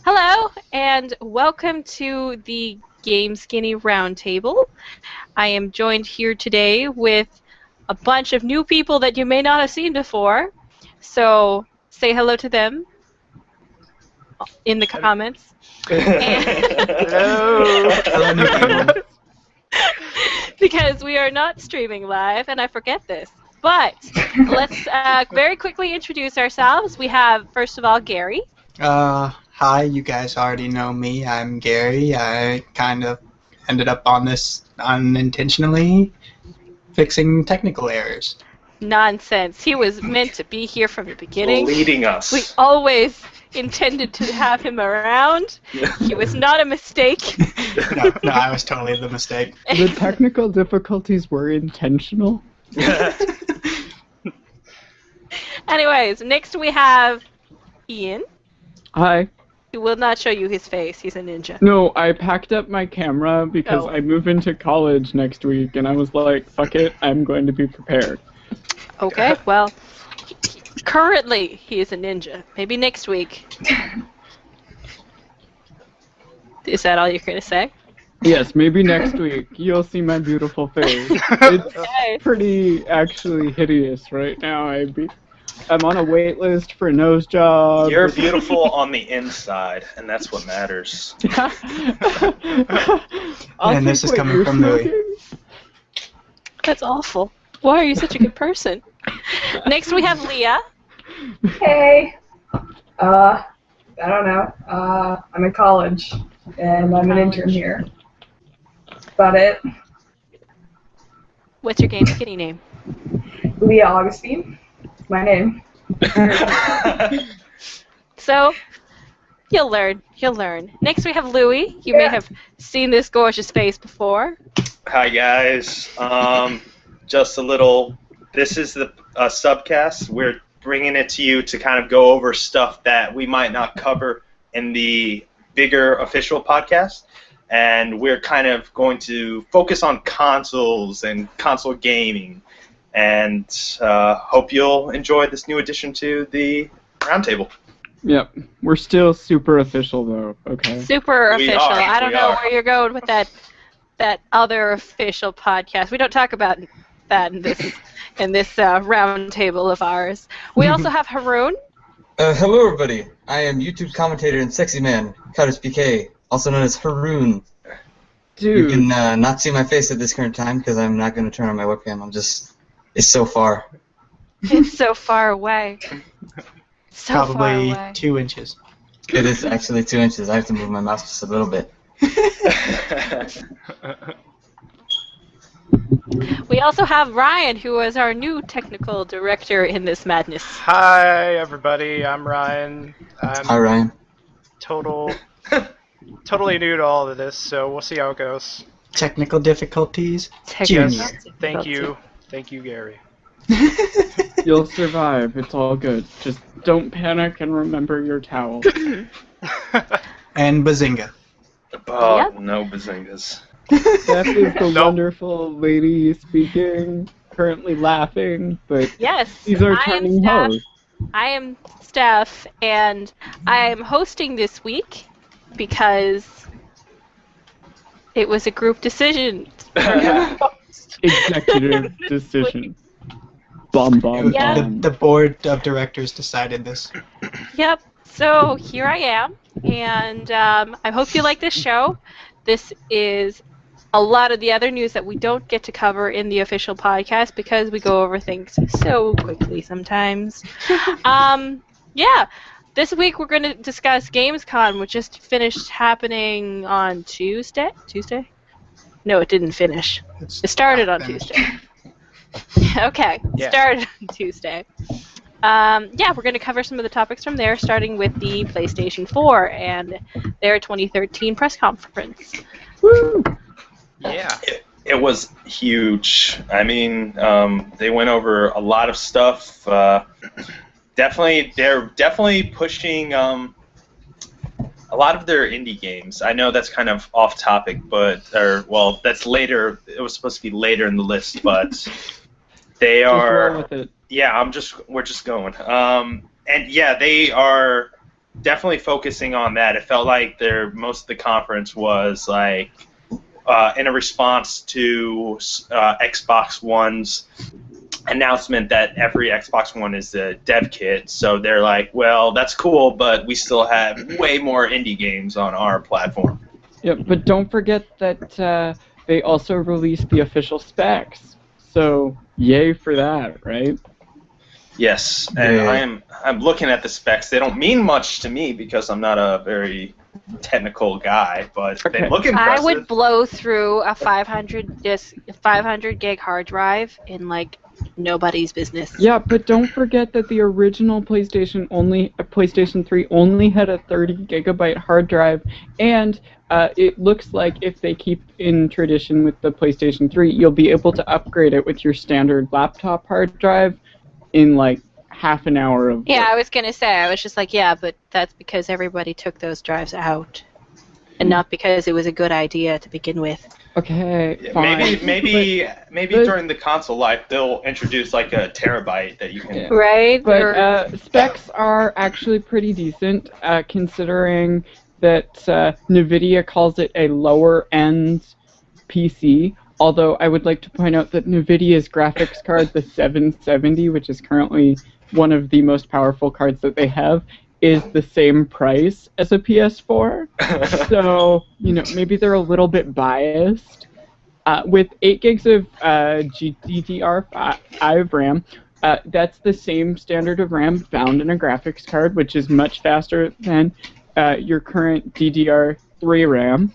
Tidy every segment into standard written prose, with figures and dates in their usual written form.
Hello, and welcome to the GameSkinny Roundtable. I am joined here today with a bunch of new people that you may not have seen before. So say hello to them in the comments. Hello. Because we are not streaming live, and I forget this. But let's very quickly introduce ourselves. We have, first of all, Gary. Hi, you guys already know me. I'm Gary. I kind of ended up on this unintentionally, fixing technical errors. Nonsense. He was meant to be here from the beginning. Leading us. We always intended to have him around. He was not a mistake. No, I was totally the mistake. The technical difficulties were intentional. Anyways, next we have Ian. Hi. He will not show you his face. He's a ninja. No, I packed up my camera because I move into college next week, and I was like, fuck it, I'm going to be prepared. Okay, well, currently he is a ninja. Maybe next week. Is that all you're going to say? Yes, maybe next week you'll see my beautiful face. It's pretty actually hideous right now. I'm on a wait list for a nose job. You're beautiful on the inside, and that's what matters. And this is coming from Louis. That's awful. Why are you such a good person? Next we have Leah. Hey. I don't know. I'm in college, and I'm an intern here. That's about it. What's your GameSkinny name? Leah Augustine. It's my name. So, you'll learn. You'll learn. Next we have Louis. You may have seen this gorgeous face before. Hi, guys. Just a little... This is the Subcast. We're bringing it to you to kind of go over stuff that we might not cover in the bigger official podcast. And we're kind of going to focus on consoles and console gaming. And hope you'll enjoy this new addition to the roundtable. Yep. We're still super official, though, okay? Super We official. are, I don't we know are. where you're going with that other official podcast. We don't talk about that in this round table of ours. We also have Haroon. Hello, everybody. I am YouTube commentator and sexy man, Cottage PK, also known as Haroon. Dude. You can not see my face at this current time because I'm not going to turn on my webcam. It's so far. It's so far away. So Probably far away. 2 inches. It is actually 2 inches. I have to move my mouse just a little bit. We also have Ryan, who is our new technical director in this madness. Hi everybody, I'm Ryan. I'm Hi, Ryan. totally new to all of this, so we'll see how it goes. Technical difficulties. Technical Junior. Thank you, Gary. You'll survive. It's all good. Just don't panic and remember your towel. And Bazinga. Oh, Yep. no bazingas. Steph is the Nope. wonderful lady speaking, currently laughing, but Yes, she's our I am turning Steph. host. I am Steph, and I am hosting this week because it was a group decision. Executive decision. Bomb. Yeah. The board of directors decided this. Yep. So here I am, and I hope you like this show. This is a lot of the other news that we don't get to cover in the official podcast because we go over things so quickly sometimes. Yeah. This week we're going to discuss Gamescom, which just finished happening on Tuesday. Tuesday? No, it didn't finish. It started on Tuesday. Okay, Yeah. started on Tuesday. Yeah, we're going to cover some of the topics from there, starting with the PlayStation 4 and their 2013 press conference. Woo! Yeah. It was huge. I mean, they went over a lot of stuff. They're definitely pushing a lot of their indie games. I know that's kind of off topic, that's later. It was supposed to be later in the list, but they Just are. roll with it. Yeah, we're just going. And yeah, they are definitely focusing on that. It felt like most of the conference was like in a response to Xbox One's announcement that every Xbox One is a dev kit. So they're like, well, that's cool, but we still have way more indie games on our platform. Yeah, but don't forget that they also released the official specs. So yay for that, right? Yes, and I'm looking at the specs. They don't mean much to me because I'm not a very technical guy, but they look impressive. I would blow through a 500 gig hard drive in like nobody's business. Yeah, but don't forget that the original PlayStation 3 only had a 30 gigabyte hard drive, and it looks like if they keep in tradition with the PlayStation 3, you'll be able to upgrade it with your standard laptop hard drive in like half an hour of Yeah, work. I was gonna say, I was just like, yeah, but that's because everybody took those drives out, and not because it was a good idea to begin with. Okay, fine. Maybe during the console life they'll introduce like a terabyte that you can. Yeah. Right. But specs are actually pretty decent, considering that NVIDIA calls it a lower-end PC. Although I would like to point out that NVIDIA's graphics card, the 770, which is currently one of the most powerful cards that they have, is the same price as a PS4. So, maybe they're a little bit biased. With 8 gigs of GDDR5 RAM, that's the same standard of RAM found in a graphics card, which is much faster than your current DDR3 RAM.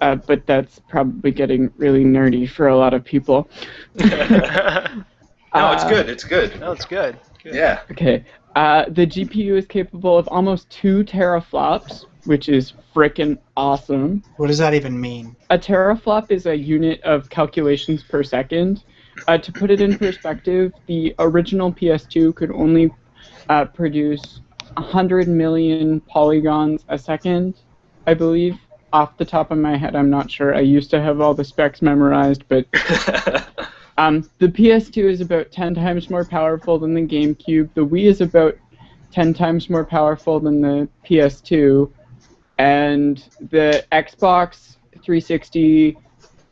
But that's probably getting really nerdy for a lot of people. No, it's good. It's good. No, it's good. Yeah. Okay. The GPU is capable of almost 2 teraflops, which is frickin' awesome. What does that even mean? A teraflop is a unit of calculations per second. To put it in perspective, the original PS2 could only produce 100 million polygons a second, I believe. Off the top of my head, I'm not sure. I used to have all the specs memorized, but the PS2 is about 10 times more powerful than the GameCube. The Wii is about 10 times more powerful than the PS2. And the Xbox 360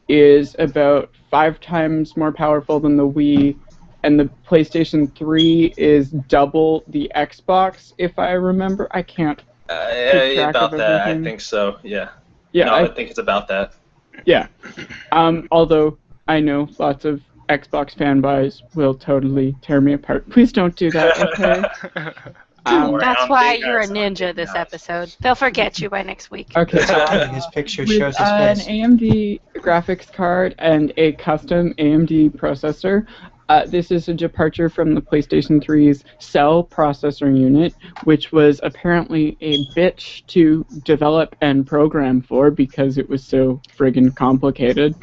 is about 5 times more powerful than the Wii. And the PlayStation 3 is double the Xbox, if I remember. I can't keep track about of that, everything. I think so, yeah. Yeah, no, I think it's about that. Yeah. Although I know lots of Xbox fanboys will totally tear me apart. Please don't do that, okay? That's why you're a ninja this episode. They'll forget you by next week. Okay. His picture With shows his an face. AMD graphics card and a custom AMD processor, this is a departure from the PlayStation 3's Cell processor unit, which was apparently a bitch to develop and program for because it was so friggin' complicated.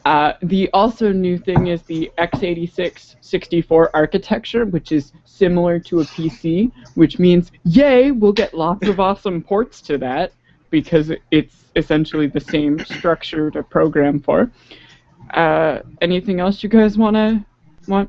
The also new thing is the x86-64 architecture, which is similar to a PC, which means, yay, we'll get lots of awesome ports to that because it's essentially the same structure to program for. Anything else you guys want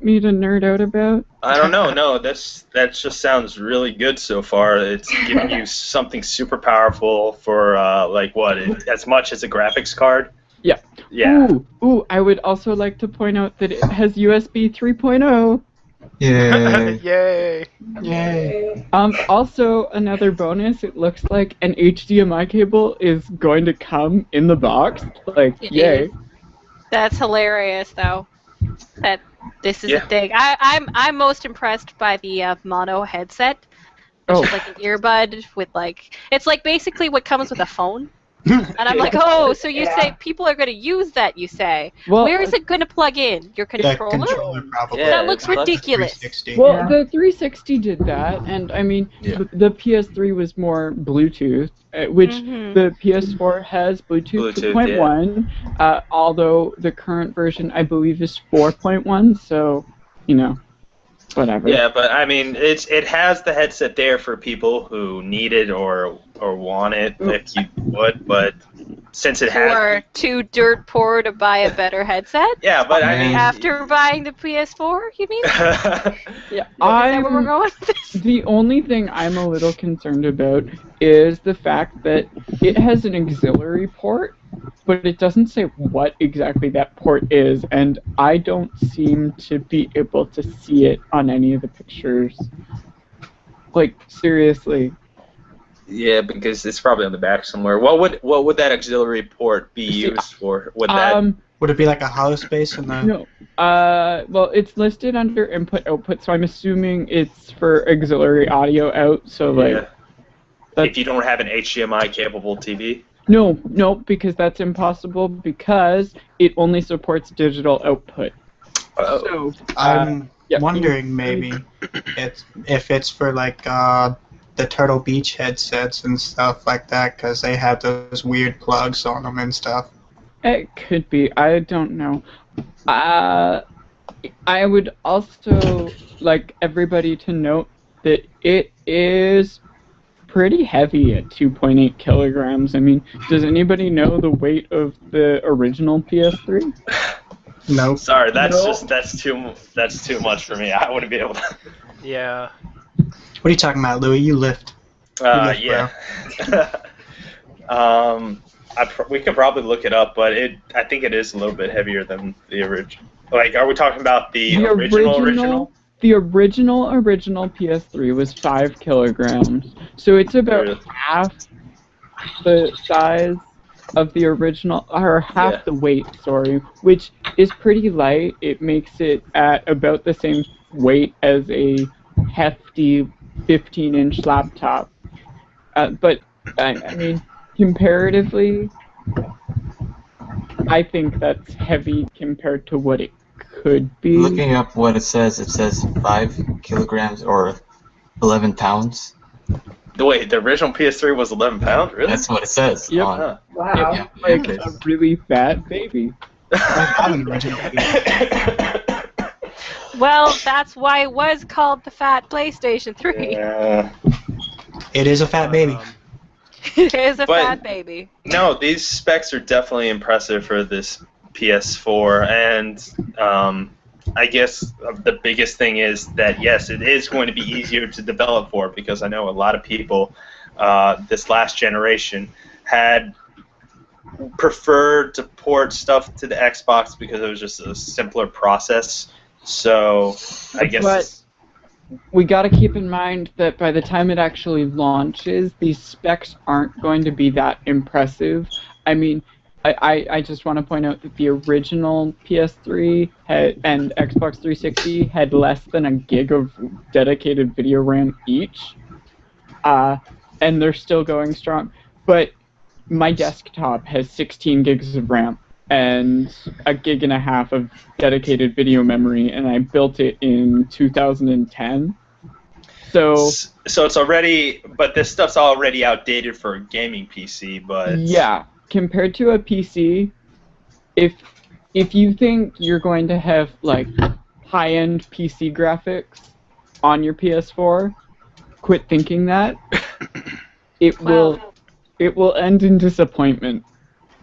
me to nerd out about? I don't know. No, that just sounds really good so far. It's giving you something super powerful for as much as a graphics card. Yeah. Yeah. Ooh, I would also like to point out that it has USB 3.0. Yay. Yay. Yay. Also, another bonus, it looks like an HDMI cable is going to come in the box. Like, It yay. is. That's hilarious, though. That this is a thing. I'm most impressed by the mono headset, which is like an earbud with it's like basically what comes with a phone. And I'm like, oh, so you say people are going to use that, you say. Well, Where is it going to plug in? Your controller? Controller probably. Yeah, That looks ridiculous. 360. Well, Yeah. the 360 did that, and I mean, the PS3 was more Bluetooth, which the PS4 has Bluetooth 2.1, although the current version, I believe, is 4.1, so, whatever. Yeah, but I mean, it has the headset there for people who need it or want it, if you would, but since it You has. are too dirt poor to buy a better headset? Yeah, but I mean. After buying the PS4, you mean? Yeah, Is that where we're going with this? The only thing I'm a little concerned about is the fact that it has an auxiliary port, but it doesn't say what exactly that port is, and I don't seem to be able to see it on any of the pictures. Like, seriously. Yeah, because it's probably on the back somewhere. What would that auxiliary port be used for? Would it be like a hollow space in the? No. Well, it's listed under input-output, so I'm assuming it's for auxiliary audio out. So like, if you don't have an HDMI capable TV. No, because that's impossible because it only supports digital output. Oh. So I'm wondering maybe if it's for like the Turtle Beach headsets and stuff like that, because they have those weird plugs on them and stuff. It could be. I don't know. I would also like everybody to note that it is pretty heavy at 2.8 kilograms. I mean, does anybody know the weight of the original PS3? No. Sorry, that's too much for me. I wouldn't be able to. Yeah. What are you talking about, Louis? You lift. Yeah. We could probably look it up, but I think it is a little bit heavier than the original. Like, are we talking about the original? The original PS3 was 5 kilograms, so it's about half the size of the original, or half the weight, sorry, which is pretty light. It makes it at about the same weight as a hefty 15-inch laptop. But, I mean, comparatively, I think that's heavy compared to what it could be. Looking up what it says 5 kilograms or 11 pounds. Wait, the original PS3 was 11 pounds? Really? That's what it says. Yep. On, Wow. Like a really fat baby. Well, that's why it was called the Fat PlayStation 3. Yeah. It is a fat baby. It is a fat baby. No, these specs are definitely impressive for this PS4, and I guess the biggest thing is that, yes, it is going to be easier to develop for, because I know a lot of people this last generation had preferred to port stuff to the Xbox because it was just a simpler process. So I guess... But we got to keep in mind that by the time it actually launches, these specs aren't going to be that impressive. I mean, I just want to point out that the original PS3 and Xbox 360 had less than a gig of dedicated video RAM each, and they're still going strong. But my desktop has 16 gigs of RAM and a gig and a half of dedicated video memory, and I built it in 2010. So it's already, but this stuff's already outdated for a gaming PC, but... Yeah. Compared to a PC, if you think you're going to have like high-end PC graphics on your PS4, quit thinking that. It will end in disappointment.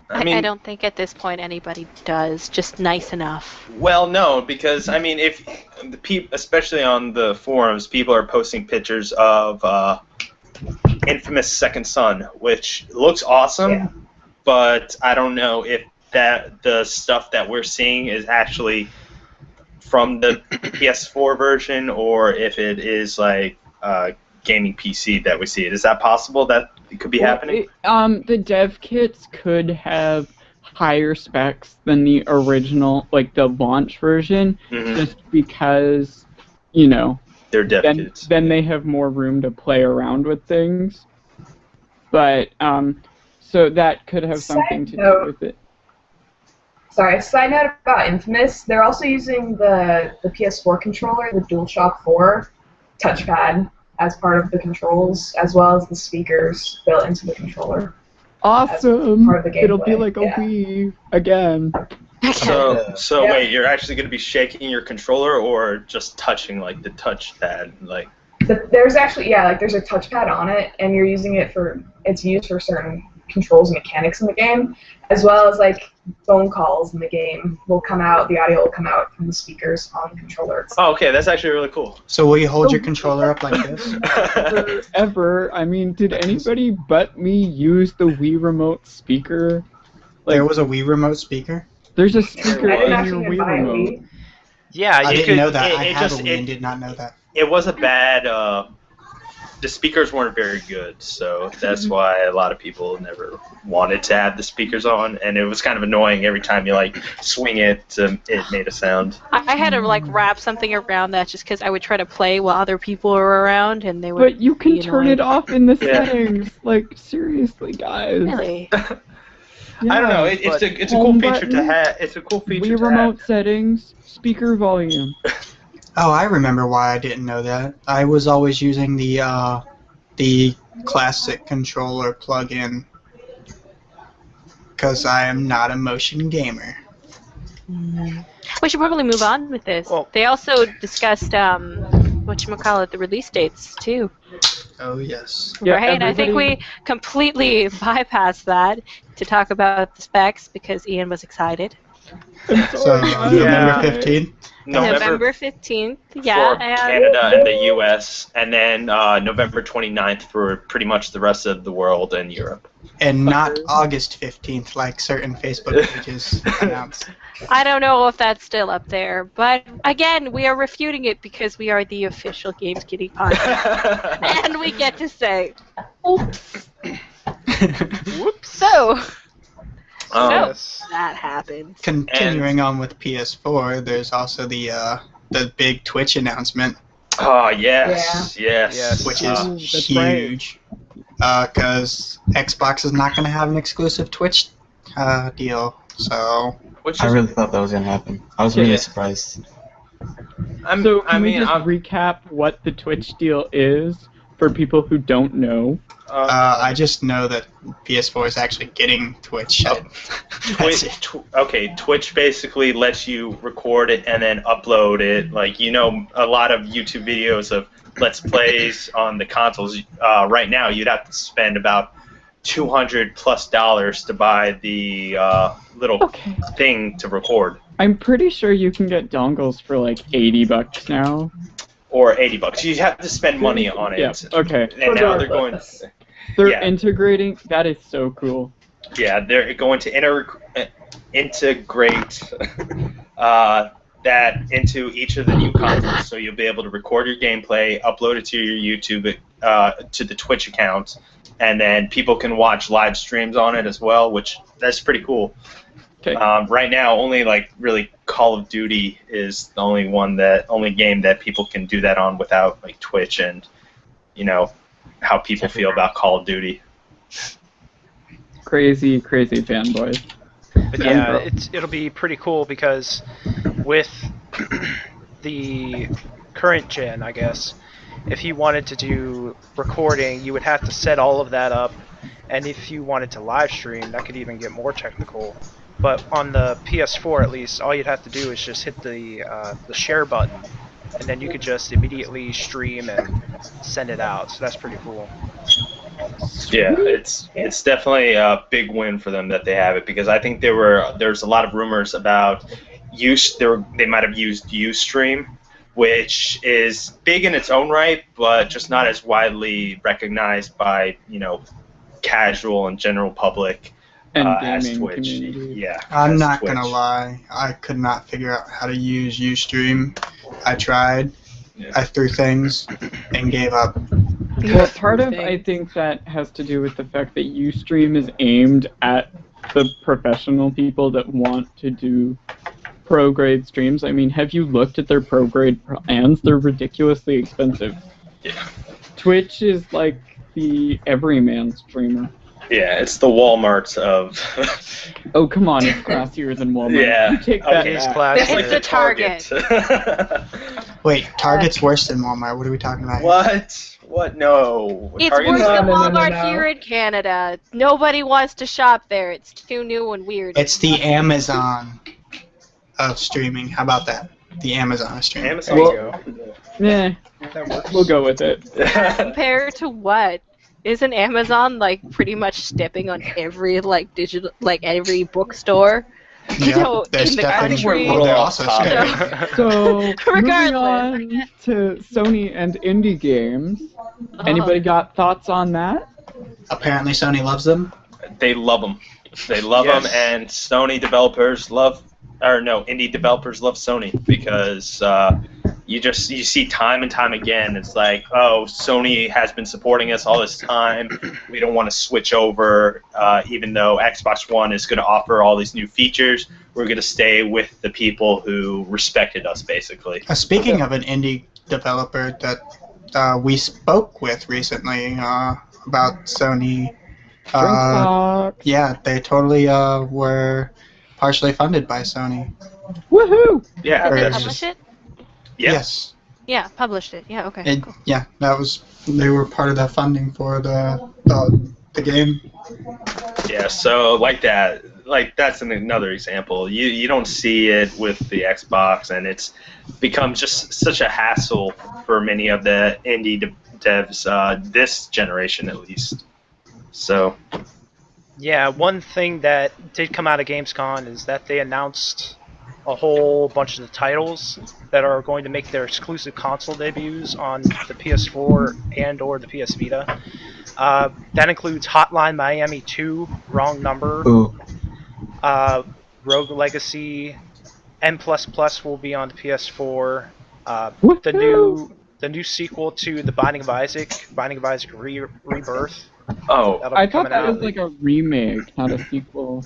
I don't think at this point anybody does. Just nice enough. Well, no, because I mean, if the especially on the forums, people are posting pictures of infamous Second Son, which looks awesome. Yeah. But I don't know if the stuff that we're seeing is actually from the PS4 version, or if it is like gaming PC that we see it. Is that possible that it could be happening? The dev kits could have higher specs than the original, like the launch version, just because, you know, they're dev kits. Then they have more room to play around with things. But so that could have something to do with it. Sorry, side note about Infamous, they're also using the PS4 controller, the DualShock 4 touchpad, as part of the controls, as well as the speakers built into the controller. Awesome! Part of the It'll be gameplay, like a yeah. Wii again. So Yeah. wait, you're actually going to be shaking your controller or just touching like the touchpad, There's actually, there's a touchpad on it, and you're using it it's used for certain controls and mechanics in the game, as well as like phone calls in the game will come out. The audio will come out from the speakers on the controller itself. Oh, okay, that's actually really cool. So will you hold your controller up like this? Ever. I mean, did anybody but me use the Wii Remote speaker? There was a Wii Remote speaker? There's a speaker I didn't in actually your even Wii buy a Remote. Wii. Yeah, I you didn't could. know that. I it have just- a Wii and did not know that. It was a bad. The speakers weren't very good, so that's why a lot of people never wanted to have the speakers on, and it was kind of annoying every time you like swing it. It made a sound. I had to like wrap something around that just because I would try to play while other people were around, and they would. But you can be turn annoying. it off in the Yeah. settings. Like, seriously, guys. Really? I don't know. Yeah. It's a cool Home feature to button, have. It's a cool feature Wii to Remote have. settings, speaker volume. Oh, I remember why I didn't know that. I was always using the classic controller plug-in because I am not a motion gamer. We should probably move on with this. Well- They also discussed whatchamacallit, the release dates too. Oh yes. Yeah, Right? I think everybody- we completely bypassed that to talk about the specs because Ian was excited. I'm So sorry, I don't November know. 15th. November 15th, yeah. for And Canada and the U.S., and then November 29th for pretty much the rest of the world and Europe. And not August 15th like certain Facebook pages announce. I don't know if that's still up there, but again, we are refuting it because we are the official GameSkinny podcast. And we get to say, oops. Whoops. So, Yes. that happened. Continuing on with PS4, there's also the big Twitch announcement, Oh yes, yes, Yes. which Ooh, is that's right. huge. Because Xbox is not going to have an exclusive Twitch deal. So Which I is, really thought that was gonna happen. I was Yeah. really surprised. So I can we mean, just I'm, recap what the Twitch deal is for people who don't know? I just know that PS4 is actually getting Twitch. Oh. That's it. Twitch basically lets you record it and then upload it. Like, you know, a lot of YouTube videos of Let's Plays on the consoles. Right now, you'd have to spend about $200+ to buy the little Okay. thing to record, I'm pretty sure you can get dongles for like $80 now. or $80. You have to spend money on it. Yeah, okay. And now they're going. They're Yeah. integrating. That is so cool. Yeah, they're going to integrate that into each of the new consoles, so you'll be able to record your gameplay, upload it to your YouTube, to the Twitch account, and then people can watch live streams on it as well, which that's pretty cool. Okay. Right now, only like really Call of Duty is the only game that people can do that on without like Twitch and, you know, how people feel about Call of Duty. Crazy fanboys. But yeah, it'll be pretty cool because with the current gen, I guess, if you wanted to do recording, you would have to set all of that up, and if you wanted to live stream, that could even get more technical. But on the PS4, at least, all you'd have to do is just hit the share button, and then you could just immediately stream and send it out. So that's pretty cool. Yeah, it's definitely a big win for them that they have it, because I think there's a lot of rumors about they might have used Ustream, which is big in its own right, but just not as widely recognized by, you know, casual and general public And as gaming Twitch. community. Yeah, I'm as not Twitch. gonna lie, I could not figure out how to use Ustream. I tried, Yeah. I threw things, and gave up. Well, part of I think that has to do with the fact that Ustream is aimed at the professional people that want to do pro grade streams. I mean, have you looked at their pro grade plans? They're ridiculously expensive. Yeah. Twitch is like the everyman streamer. Yeah, it's the Walmart of. Oh, come on, it's classier than Walmart. Yeah, You take that okay. It's back. classic. It's a Target. Wait, Target's worse than Walmart. What are we talking about? What? What? No. It's Target's worse not- than Walmart here in Canada. Nobody wants to shop there. It's too new and weird. It's the Amazon of streaming. How about that? The Amazon of streaming. Amazon. There you go. Nah, That works. we'll go with it. Compared to what? isn't Amazon like pretty much stepping on every like digital like every bookstore? Yeah, they're in the stepping. country. Well, they're also Top. stepping. So moving Regardless. on to Sony and indie games. Anybody got thoughts on that? Apparently, Sony loves them. They love them. They love Yes. them, and Sony developers love, or no, indie developers love Sony because you see time and time again. It's like, oh, Sony has been supporting us all this time. We don't want to switch over, even though Xbox One is going to offer all these new features. We're going to stay with the people who respected us, basically. Speaking of an indie developer that we spoke with recently about Sony, yeah, they totally were partially funded by Sony. Woohoo! Yeah, Did they that's publish just, it? yeah. Yes. Yeah, published it. Yeah, okay. And Cool. yeah, they were part of the funding for the game. Yeah, so that's another example. You don't see it with the Xbox, and it's become just such a hassle for many of the indie devs this generation, at least. So Yeah, one thing that did come out of Gamescom is that they announced a whole bunch of the titles that are going to make their exclusive console debuts on the PS4 and/or the PS Vita. That includes Hotline Miami 2, Wrong Number, Ooh. Rogue Legacy, N++ will be on the PS4. The new sequel to The Binding of Isaac, Rebirth. oh, That'll be I thought coming that out. was like a remake, not a sequel.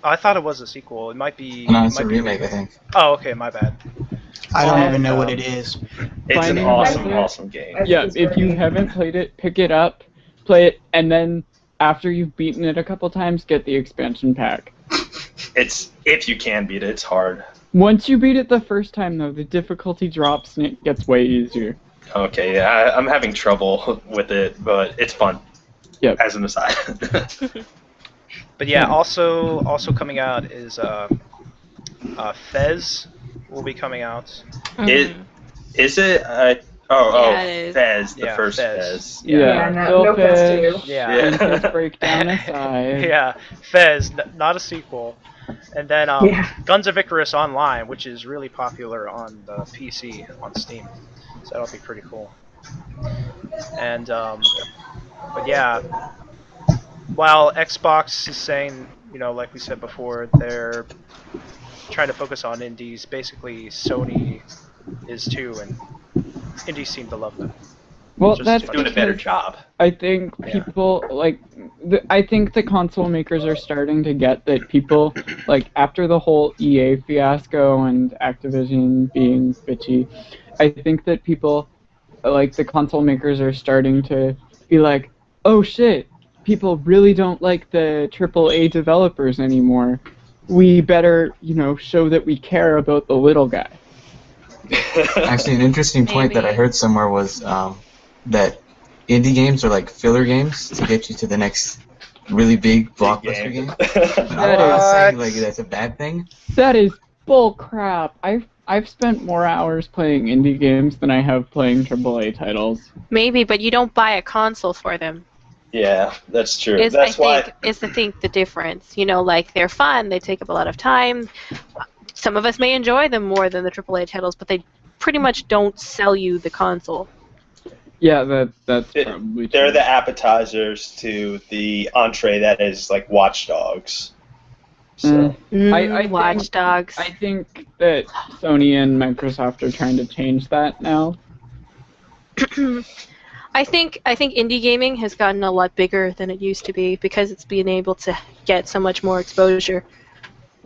I thought it was a sequel. It might be. No, it it's might a be remake, I think. Oh, okay, my bad. I don't Well, even know what it is. it's an Binding awesome, of Isaac. awesome game. Yeah, if you haven't played it, pick it up, play it, and then after you've beaten it a couple times, get the expansion pack. It's if you can beat it, it's hard. Once you beat it the first time, though, the difficulty drops and it gets way easier. Okay, yeah, I'm having trouble with it, but it's fun. Yep. As an aside. But yeah, also coming out is Fez will be coming out. Is it? Yeah, it is. Fez, the Yeah, first Fez. Fez. Yeah, no Fez 2. Yeah. And his breakdown aside. Yeah, Fez, not a sequel. And then Yeah. Guns of Icarus Online, which is really popular on the PC on Steam. So that'll be pretty cool. And but yeah, while Xbox is saying, like we said before, they're trying to focus on indies, basically Sony is too, and indies seem to love them. Well, Just that's Doing a better because job. I think people I think the console makers are starting to get that people after the whole EA fiasco and Activision being bitchy, I think that people the console makers are starting to be like, oh shit, people really don't like the AAA developers anymore. We better, show that we care about the little guy. Actually, an interesting point that I Maybe. heard somewhere was that indie games are like filler games to get you to the next really big blockbuster game. But I'm not saying that's a bad thing. That is bull crap. I've spent more hours playing indie games than I have playing AAA titles. Maybe, but you don't buy a console for them. Yeah, that's true. Is That's why. the difference. They're fun, they take up a lot of time. Some of us may enjoy them more than the AAA titles, but they pretty much don't sell you the console. Yeah, that's probably true. They're the appetizers to the entree that is like Watch Dogs. So. I Watch think- Dogs. I think that Sony and Microsoft are trying to change that now. I think indie gaming has gotten a lot bigger than it used to be because it's being able to get so much more exposure,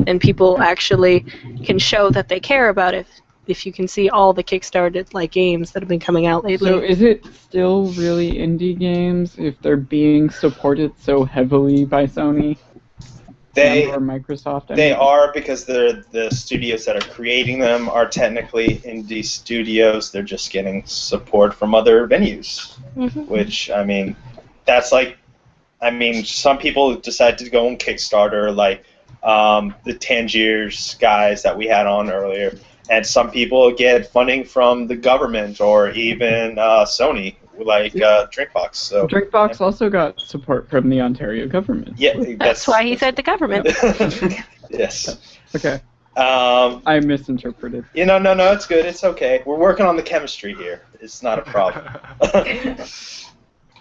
and people actually can show that they care about it. If you can see all the Kickstarted games that have been coming out lately. So is it still really indie games if they're being supported so heavily by Sony or Microsoft? They are, because the studios that are creating them are technically indie studios. They're just getting support from other venues, which, that's some people decide to go on Kickstarter, like the Tangiers guys that we had on earlier, and some people get funding from the government or even Sony, like Drinkbox. So Drinkbox also got support from the Ontario government. Yeah, That's why he said the government. Yes. Okay. I misinterpreted. No, it's good. It's okay. We're working on the chemistry here. It's not a problem.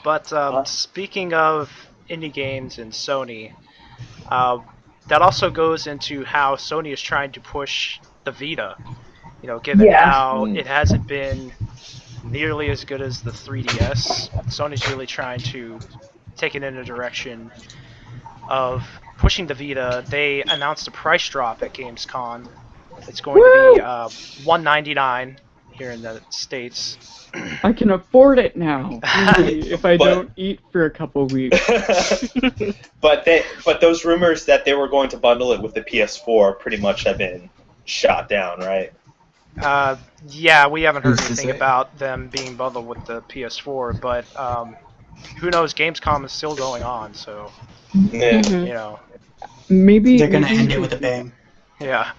But speaking of indie games and Sony, that also goes into how Sony is trying to push the Vita. Given how it hasn't been nearly as good as the 3DS, Sony's really trying to take it in a direction of pushing the Vita. They announced a price drop at Gamescom. It's going to be $199 here in the States. I can afford it now, if I don't eat for a couple weeks. But those rumors that they were going to bundle it with the PS4 pretty much have been shot down, right? Yeah, we haven't heard anything about them being bundled with the PS4, but who knows? Gamescom is still going on, so maybe they're gonna end it with a bang. Yeah.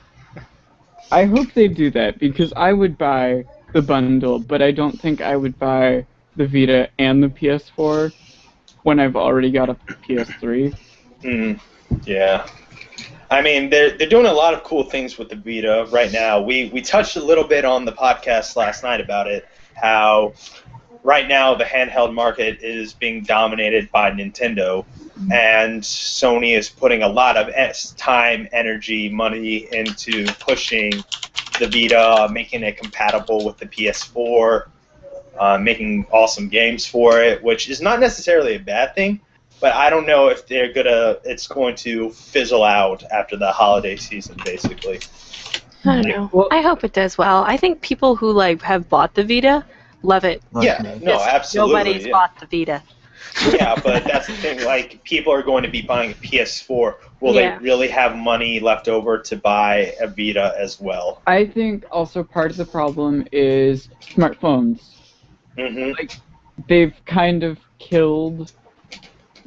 I hope they do that, because I would buy the bundle, but I don't think I would buy the Vita and the PS4 when I've already got a PS3. Yeah. I mean, they're doing a lot of cool things with the Vita right now. We touched a little bit on the podcast last night about it, how right now the handheld market is being dominated by Nintendo, and Sony is putting a lot of time, energy, money into pushing the Vita, making it compatible with the PS4, making awesome games for it, which is not necessarily a bad thing. But I don't know if it's going to fizzle out after the holiday season, basically. I don't know. Well, I hope it does well. I think people who have bought the Vita love it. Yeah, no, absolutely. Nobody's bought the Vita. Yeah, but that's the thing. Like, people are going to be buying a PS4. Will they really have money left over to buy a Vita as well? I think also part of the problem is smartphones. Like, they've kind of killed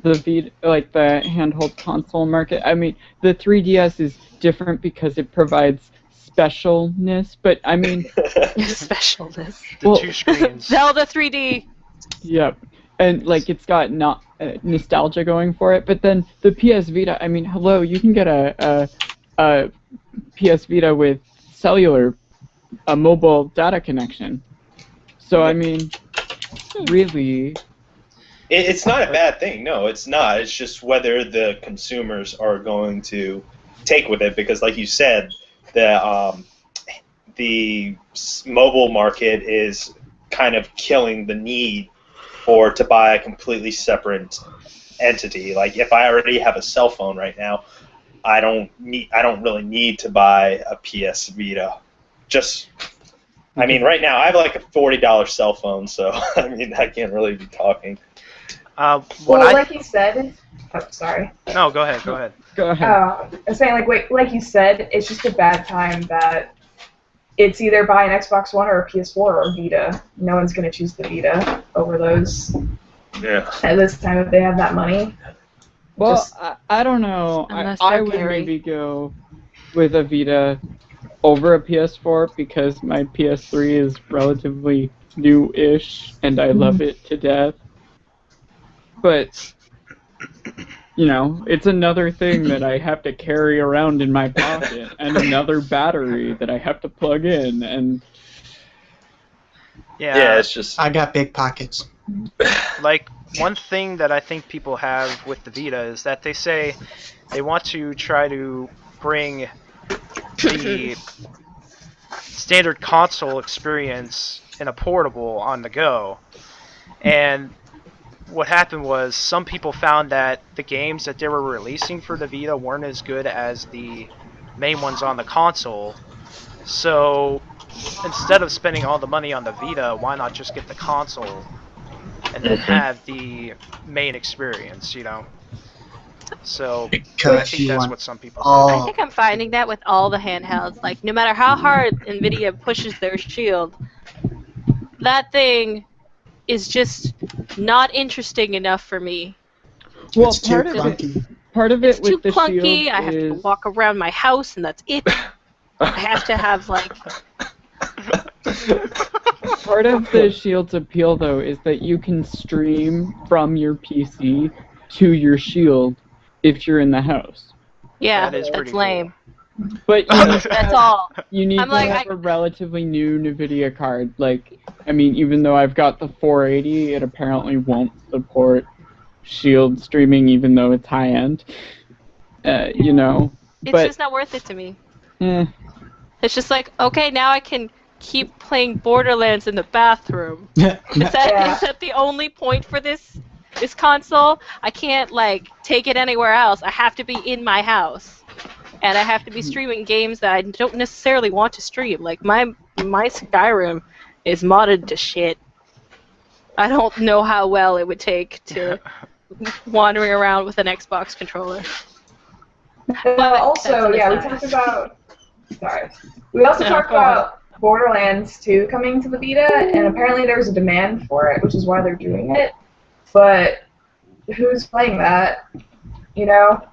the Vita, the handheld console market. I mean, the 3DS is different because it provides specialness, but I mean... specialness. The two screens. Zelda 3D! Yep. And, it's got nostalgia going for it, but then the PS Vita, I mean, hello, you can get a PS Vita with cellular, a mobile data connection. So, I mean, really... It's not a bad thing. No, it's not. It's just whether the consumers are going to take with it, because, like you said, the mobile market is kind of killing the need to buy a completely separate entity. Like, if I already have a cell phone right now, I don't really need to buy a PS Vita. I mean, right now I have like a $40 cell phone, so I mean, I can't really be talking. Like you said, sorry. No, go ahead. Go ahead. I'm saying, like you said, it's just a bad time that it's either buy an Xbox One or a PS4 or a Vita. No one's going to choose the Vita over those. Yeah. At this time, if they have that money. Well, I don't know. I would maybe go with a Vita over a PS4 because my PS3 is relatively new-ish and I love it to death. But, it's another thing that I have to carry around in my pocket, and another battery that I have to plug in, and... Yeah, it's just... I got big pockets. One thing that I think people have with the Vita is that they say they want to try to bring the standard console experience in a portable on the go, and... what happened was some people found that the games that they were releasing for the Vita weren't as good as the main ones on the console. So instead of spending all the money on the Vita, why not just get the console and then have the main experience, So I think that's what some people say. I think I'm finding that with all the handhelds. Like, no matter how hard NVIDIA pushes their shield, that thing is just not interesting enough for me. Well, it's too clunky. Part of it it's too with the clunky. shield I have to walk around my house, and that's it. I have to have Part of the Shield's appeal, though, is that you can stream from your PC to your Shield if you're in the house. Yeah, That is pretty that's cool. lame. But That's all. you need I'm to like, have a relatively new NVIDIA card. Like, I mean, even though I've got the 480, it apparently won't support Shield streaming, even though it's high-end. You know. It's just not worth it to me. It's just like, okay, now I can keep playing Borderlands in the bathroom. Is that the only point for this console? I can't, like, take it anywhere else. I have to be in my house. And I have to be streaming games that I don't necessarily want to stream. Like, my Skyrim is modded to shit. I don't know how well it would take to wandering around with an Xbox controller. Also, we talked about... Sorry. We also talked about Borderlands 2 coming to the Vita, and apparently there's a demand for it, which is why they're doing it. But who's playing that? You know?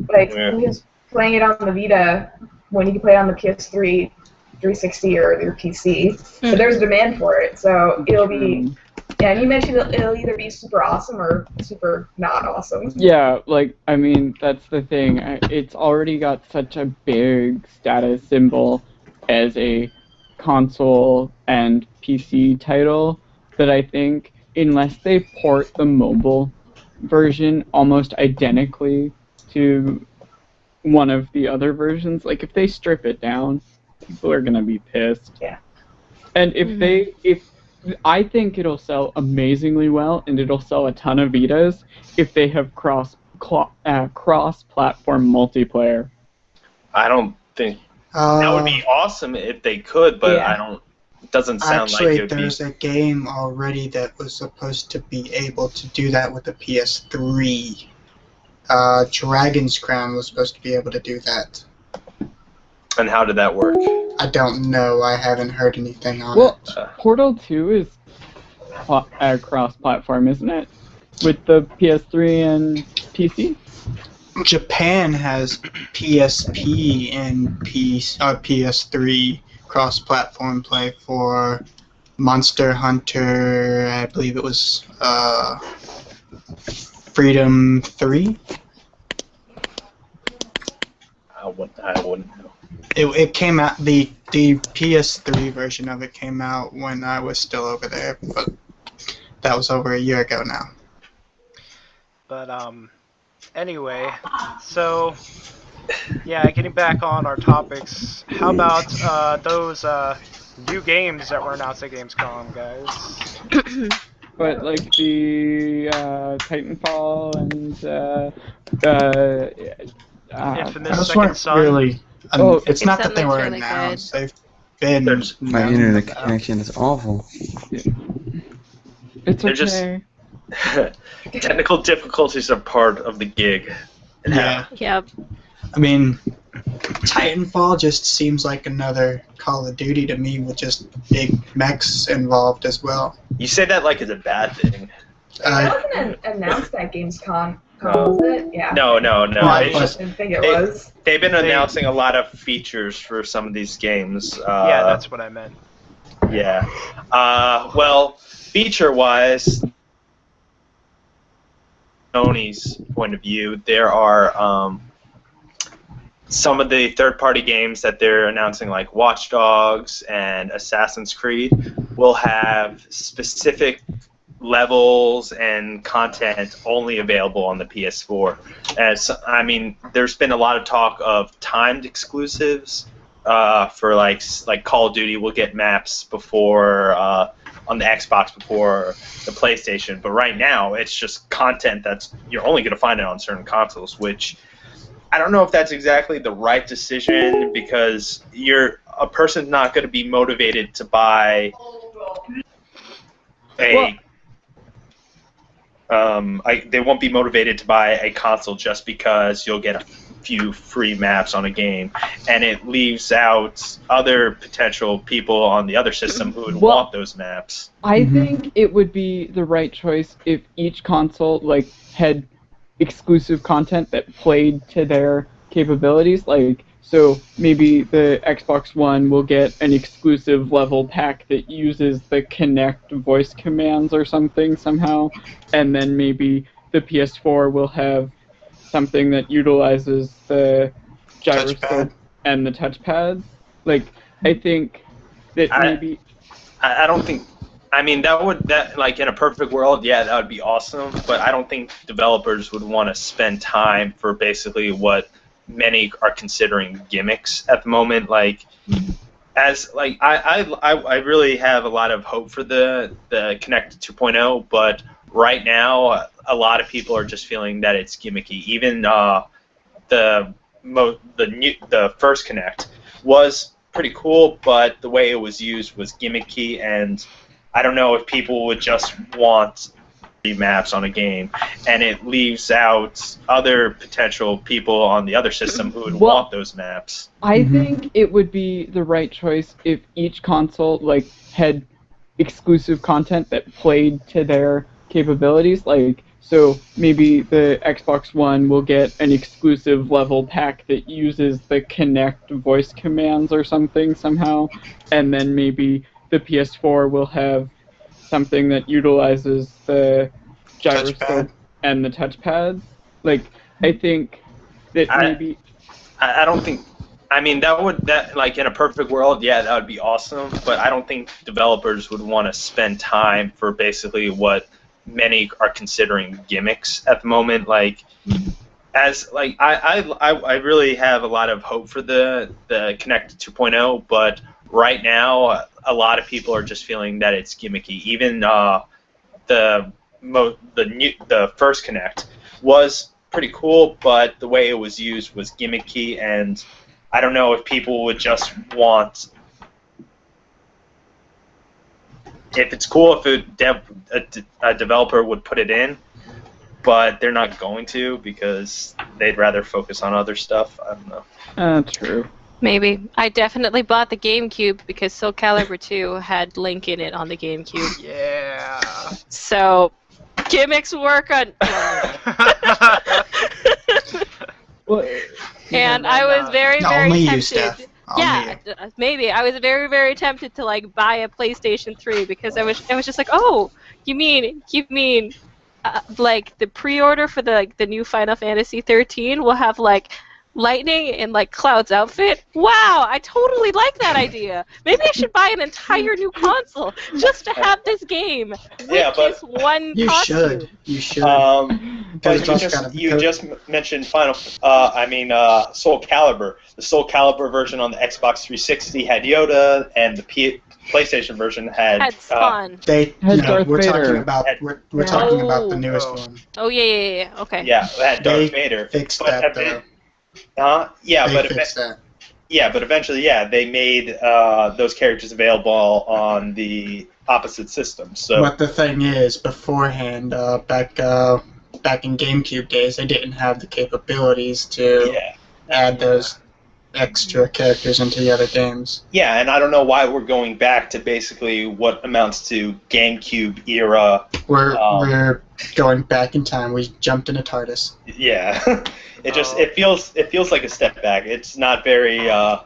Like, who's playing it on the Vita when you can play it on the PS3, 360, or your PC? So there's a demand for it, so it'll be... Yeah, and you mentioned it'll either be super awesome or super not awesome. Yeah, like, I mean, that's the thing. It's already got such a big status symbol as a console and PC title that I think unless they port the mobile version almost identically to one of the other versions, like if they strip it down, people are gonna be pissed. Yeah. And if I think it'll sell amazingly well, and it'll sell a ton of Vitas if they have cross-platform multiplayer. I don't think that would be awesome if they could, but I don't. It doesn't sound like it would be. There's a game already that was supposed to be able to do that with the PS3. Dragon's Crown was supposed to be able to do that. And how did that work? I don't know. I haven't heard anything on it. Well, Portal 2 is cross-platform, isn't it? With the PS3 and PC? Japan has PSP and PS3 cross-platform play for Monster Hunter, I believe it was Freedom 3? I wouldn't know. It came out, the PS3 version of it came out when I was still over there, but that was over a year ago now. But, anyway, so, yeah, getting back on our topics, how about, those, new games that were announced at Gamescom, guys? But, like, the, Titanfall and, Infamous Second Son? Really, it's not that they were really announced. They've been. My internet connection is awful. It's okay. Technical difficulties are part of the gig. Yeah. Yep. I mean, Titanfall just seems like another Call of Duty to me with just big mechs involved as well. You say that like it's a bad thing. That wasn't announced at Gamescom, was it? Yeah. No. I didn't think it was. They've been announcing a lot of features for some of these games. Yeah, that's what I meant. Yeah. Well, feature-wise, Sony's point of view, there are some of the third-party games that they're announcing, like Watch Dogs and Assassin's Creed, will have specific levels and content only available on the PS4. As I mean, there's been a lot of talk of timed exclusives for like Call of Duty will get maps before on the Xbox before the PlayStation, but right now it's just content that's you're only going to find it on certain consoles, which I don't know if that's exactly the right decision, because a person's not going to be motivated to buy they won't be motivated to buy a console just because you'll get a few free maps on a game, and it leaves out other potential people on the other system who would want those maps. I think it would be the right choice if each console had exclusive content that played to their capabilities. Like So maybe the Xbox One will get an exclusive level pack that uses the Kinect voice commands or something somehow, and then maybe the PS4 will have something that utilizes the gyroscope Touchpad. and the touchpads. Like, I think that maybe... I don't think. I mean, that like in a perfect world, yeah, that would be awesome. But I don't think developers would want to spend time for basically what many are considering gimmicks at the moment. Like, as like I really have a lot of hope for the Kinect 2.0, but right now a lot of people are just feeling that it's gimmicky. Even the first Kinect was pretty cool, but the way it was used was gimmicky, and I don't know if people would just want maps on a game, and it leaves out other potential people on the other system who would want those maps. I think it would be the right choice if each console like had exclusive content that played to their capabilities. Like, so maybe the Xbox One will get an exclusive level pack that uses the Kinect voice commands or something somehow, and then maybe the PS4 will have something that utilizes the gyroscope and the touchpads. Like, I think that maybe... I don't think... I mean, that like in a perfect world, yeah, that would be awesome, but I don't think developers would want to spend time for basically what many are considering gimmicks at the moment. Like, as like I really have a lot of hope for the Kinect 2.0, but right now a lot of people are just feeling that it's gimmicky. Even the first Kinect was pretty cool, but the way it was used was gimmicky, and I don't know if people would just want. If it's cool if a developer would put it in, but they're not going to because they'd rather focus on other stuff. I don't know. True. Maybe. I definitely bought the GameCube because Soul Calibur 2 had Link in it on the GameCube. Yeah. So, gimmicks work on... Well, and I was very, very only tempted. you, Steph. Yeah, maybe. I was very, very tempted to like buy a PlayStation 3 because I was just like, oh, you mean like the pre-order for the new Final Fantasy 13 will have like Lightning in like Cloud's outfit? Wow, I totally like that idea. Maybe I should buy an entire new console just to have this game with this one costume. You should. But you just mentioned Soul Calibur. The Soul Calibur version on the Xbox 360 had Yoda, and the PlayStation version had Spawn. We're talking about the newest one. Oh yeah. Okay. Yeah, it had Darth Vader. Fixed that though. But eventually, they made those characters available on the opposite system. So, but the thing is, beforehand, back in GameCube days, they didn't have the capabilities to add those extra characters into the other games. Yeah, and I don't know why we're going back to basically what amounts to GameCube era. We're going back in time. We jumped in a TARDIS. Yeah, it feels like a step back. It's not very I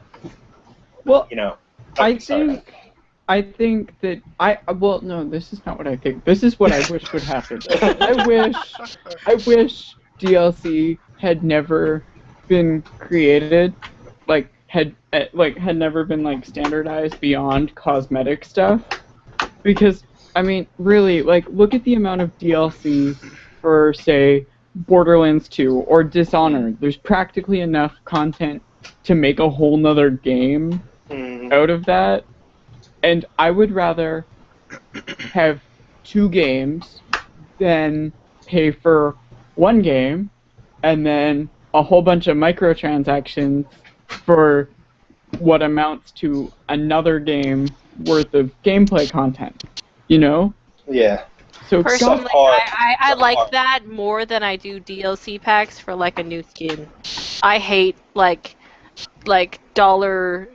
think that no, this is not what I think. This is what I wish would happen. I wish DLC had never been created, had never been like standardized beyond cosmetic stuff, because I mean, really, like, look at the amount of DLC for, say, Borderlands 2 or Dishonored. There's practically enough content to make a whole nother game out of that. And I would rather have 2 games than pay for 1 game and then a whole bunch of microtransactions for what amounts to another game worth of gameplay content. You know? Yeah. So personally, I like that more than I do DLC packs for like a new skin. I hate like dollar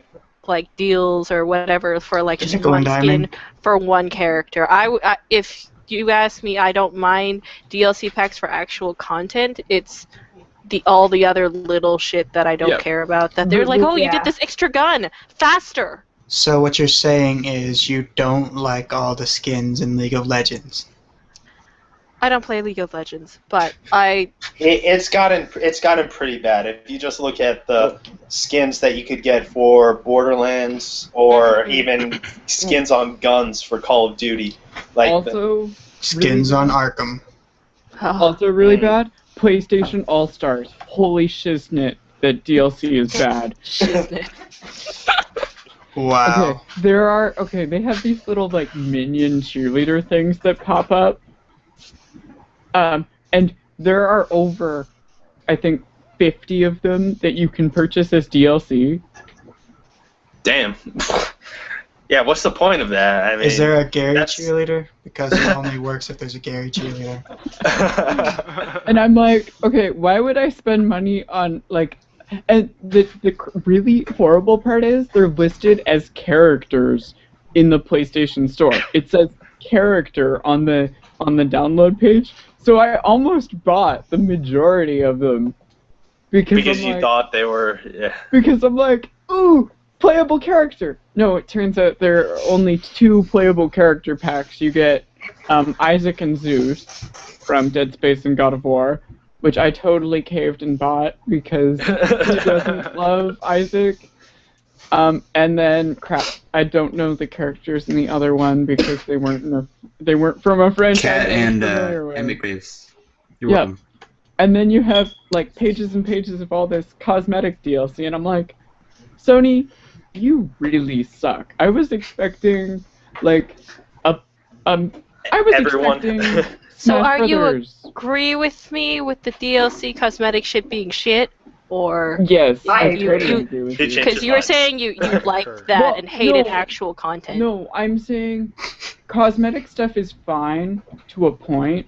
deals or whatever for like just one skin for one character. If you ask me, I don't mind DLC packs for actual content. It's all the other little shit that I don't care about. That they're like, oh, you did this extra gun faster. So what you're saying is you don't like all the skins in League of Legends. I don't play League of Legends, but It's gotten pretty bad. If you just look at the skins that you could get for Borderlands, or even skins on guns for Call of Duty, like also skins on Arkham. Also really bad. PlayStation All Stars. Holy shiznit, that DLC is bad. Shiznit. Wow. Okay, they have these little like minion cheerleader things that pop up. And there are over, I think, 50 of them that you can purchase as DLC. Damn. Yeah, what's the point of that? I mean, is there a Gary cheerleader? Because it only works if there's a Gary cheerleader. And I'm like, okay, why would I spend money on, like... And the really horrible part is they're listed as characters in the PlayStation Store. It says character on the download page. So I almost bought the majority of them because you thought they were, yeah. Because I'm like, ooh, playable character. No, it turns out there are only 2 playable character packs. You get Isaac and Zeus from Dead Space and God of War, which I totally caved and bought because he doesn't love Isaac. And then crap, I don't know the characters in the other one because they weren't from a franchise. Cat and Emmett Graves. You're welcome. And then you have like pages and pages of all this cosmetic DLC, and I'm like, Sony, you really suck. I was expecting like expecting So Smash are Brothers. you agree with me with the DLC cosmetic shit being shit? Or yes, I you totally agree with you. because you were saying you liked that and hated actual content. No, I'm saying cosmetic stuff is fine to a point.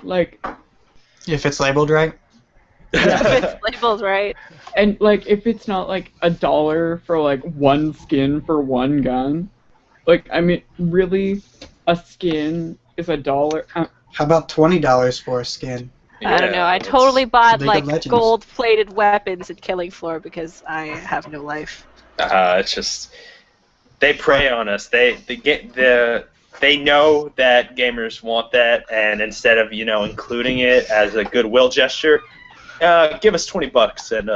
Like if it's labeled right. If it's labeled right. And like if it's not like $1 for like one skin for one gun. Like I mean really a skin is $1. How about $20 for a skin? I don't know. I totally bought like gold-plated weapons in Killing Floor because I have no life. It's just they prey on us. They know that gamers want that, and instead of including it as a goodwill gesture, give us $20 and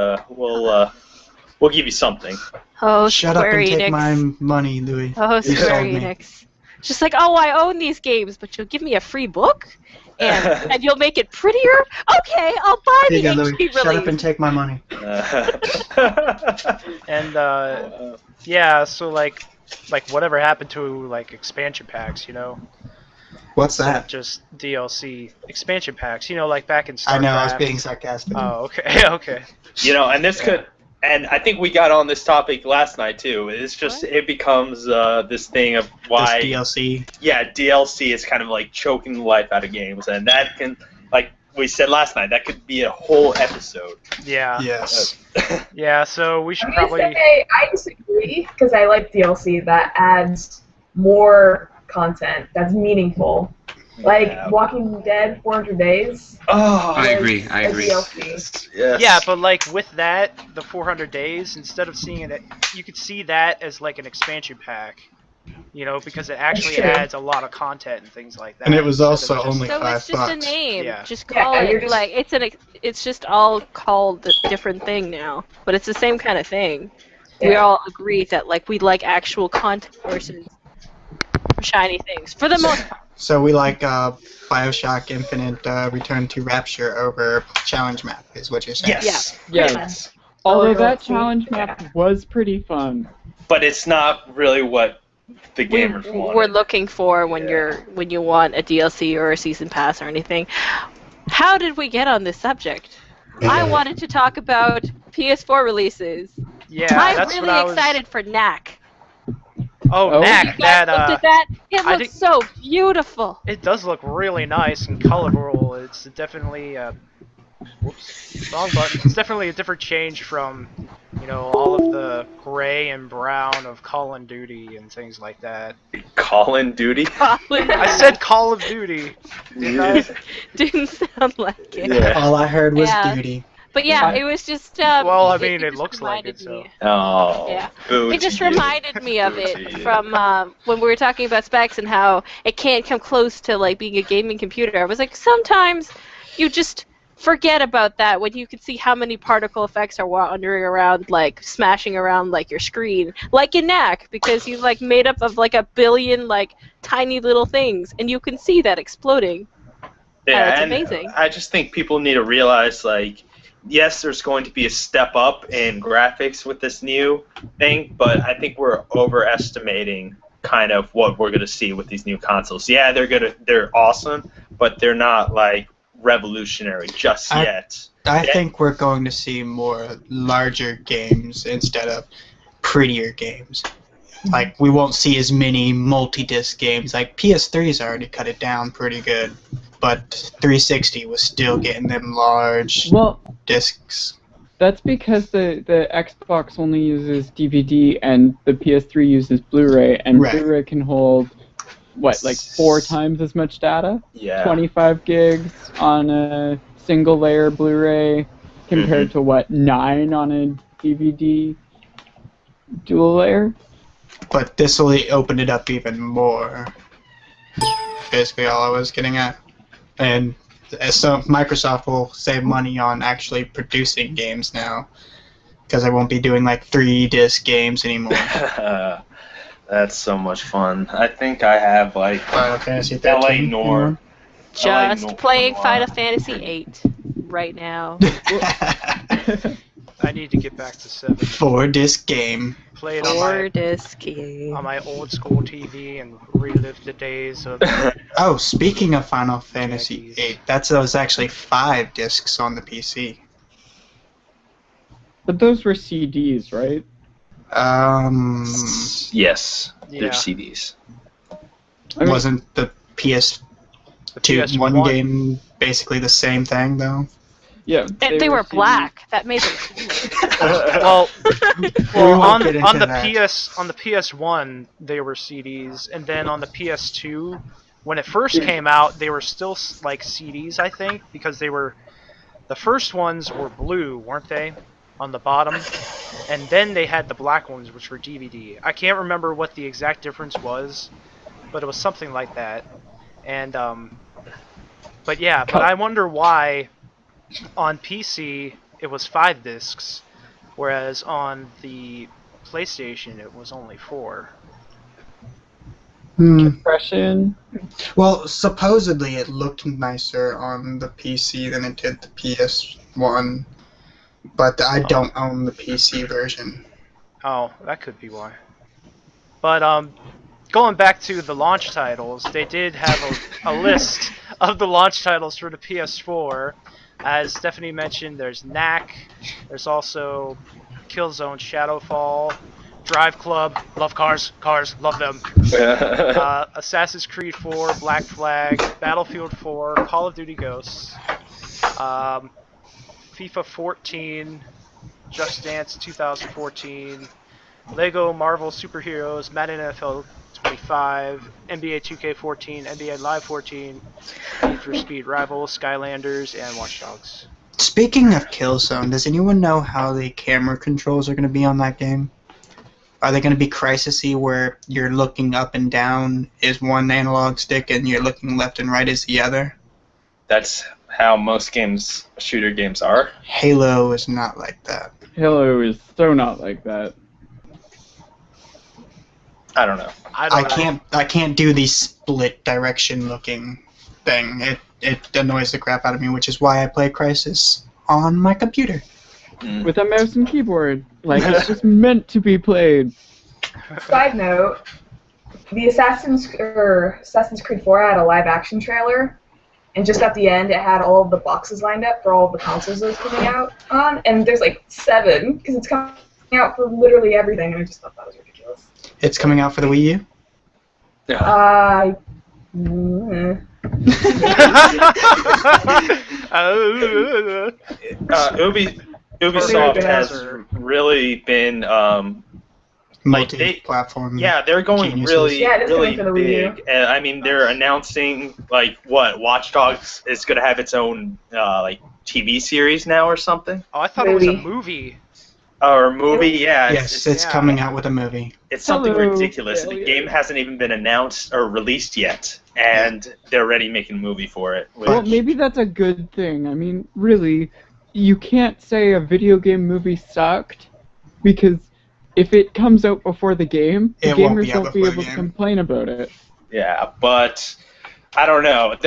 we'll give you something. Oh, shut Square up and Enix. take my money, Louis. Oh, Square Enix. Just like, oh, I own these games, but you'll give me a free book? And you'll make it prettier? Okay, I'll buy the HD release. Shut up and take my money. And yeah, so like whatever happened to like expansion packs, What's that? Just DLC expansion packs, like back in StarCraft. I know, I was being sarcastic. Oh, okay, okay. And this could, and I think we got on this topic last night too. It's just it becomes this thing of why this DLC. Yeah, DLC is kind of like choking the life out of games, and that can, like we said last night, that could be a whole episode. Yeah. Yes. Yeah. So we should I'm probably. gonna say I disagree because I like DLC that adds more content that's meaningful. Like Walking Dead 400 Days. Oh, I agree. Yes. Yeah, but like with that, the 400 days, instead of seeing it, you could see that as like an expansion pack. Because it actually adds a lot of content and things like that. And it was also only $5. So it's just a name. Yeah. Just call it like it's just all called a different thing now, but it's the same kind of thing. Yeah. We all agree that like we like actual content versus shiny things for the most part. So we like BioShock Infinite Return to Rapture over challenge map, is what you're saying? Yes. Yes. Although that challenge map was pretty fun. But it's not really what the gamers want. We're looking for when you want a DLC or a season pass or anything. How did we get on this subject? I wanted to talk about PS4 releases. Yeah, I'm really excited for Knack. Oh, Knack! You guys looked at that? It looks so beautiful. It does look really nice and colorful. It's definitely whoops, wrong button. It's definitely a different change from all of the gray and brown of Call of Duty and things like that. Call of Duty? I said Call of Duty. Didn't sound like it. Yeah. All I heard was duty. But yeah, it was just. Well, I mean, it just looks like it. reminded So. me. Oh. Yeah. Boo It just to you. reminded me of Boo it to you. from when we were talking about specs and how it can't come close to like being a gaming computer. I was like, sometimes you just forget about that when you can see how many particle effects are wandering around, like smashing around like your screen, like in Knack, because you've like made up of like a billion like tiny little things, and you can see that exploding. Yeah, That's and amazing. I just think people need to realize, like, yes, there's going to be a step up in graphics with this new thing, but I think we're overestimating kind of what we're going to see with these new consoles. Yeah, they're awesome, but they're not like revolutionary just yet. I think we're going to see more larger games instead of prettier games. Like, we won't see as many multi-disc games. Like, PS3's already cut it down pretty good, but 360 was still getting them large discs. That's because the Xbox only uses DVD and the PS3 uses Blu-ray, and Blu-ray can hold, what, like 4 times as much data? Yeah. 25 gigs on a single-layer Blu-ray compared to, what, 9 on a DVD dual-layer? But this will open it up even more. Basically all I was getting at. And so Microsoft will save money on actually producing games now, because they won't be doing like 3-disc games anymore. That's so much fun. I think I have like Final Fantasy LA 13. Noir. Just playing Final Fantasy VIII right now. I need to get back to 7. 4-disc game. Play it 4-disc game. On my old school TV and relive the days of. Oh, speaking of Final Fantasy VIII, that was actually 5 discs on the PC. But those were CDs, right? Yes, Yeah. they're CDs. Wasn't the PS2 one game basically the same thing though? Yeah, they were black. That made them cool. on the PS1 they were CDs, and then on the PS2, when it first came out, they were still like CDs, I think, because the first ones were blue, weren't they, on the bottom, and then they had the black ones, which were DVD. I can't remember what the exact difference was, but it was something like that. And but I wonder why. On PC, it was 5 discs, whereas on the PlayStation, it was only 4. Compression. Well, supposedly it looked nicer on the PC than it did the PS1, but I don't own the PC version. Oh, that could be why. But going back to the launch titles, they did have a list of the launch titles for the PS4. As Stephanie mentioned, there's Knack, there's also Killzone Shadowfall, Drive Club, love cars, love them, Assassin's Creed 4, Black Flag, Battlefield 4, Call of Duty Ghosts, FIFA 14, Just Dance 2014, Lego Marvel Superheroes, Madden NFL 25, NBA 2K14, NBA Live 14, Need for Speed Rivals, Skylanders, and Watch Dogs. Speaking of Killzone, does anyone know how the camera controls are going to be on that game? Are they going to be Crysis-y, where you're looking up and down is one analog stick and you're looking left and right is the other? That's how most shooter games are. Halo is not like that. Halo is so not like that. I don't know. I can't do the split direction looking thing. It annoys the crap out of me, which is why I play Crysis on my computer. With a mouse and keyboard. Like it's just meant to be played. Side note, the Assassin's Creed 4 had a live action trailer, and just at the end it had all of the boxes lined up for all of the consoles that was coming out on, and there's like 7, because it's coming out for literally everything, and I just thought that was ridiculous. It's coming out for the Wii U? Ubisoft has really been multi-platform. Yeah, they're going geniuses. really, Yeah, it is really going for the Wii U. big. And I mean, they're announcing Watch Dogs is going to have its own TV series now or something. Oh, I thought it was a movie. Or movie, yeah. Yes, it's coming out with a movie. It's something Hello, ridiculous. The failure. game hasn't even been announced or released yet, and they're already making a movie for it. Well, maybe that's a good thing. I mean, really, you can't say a video game movie sucked, because if it comes out before the game, the gamers won't be able to complain about it. Yeah, but I don't know.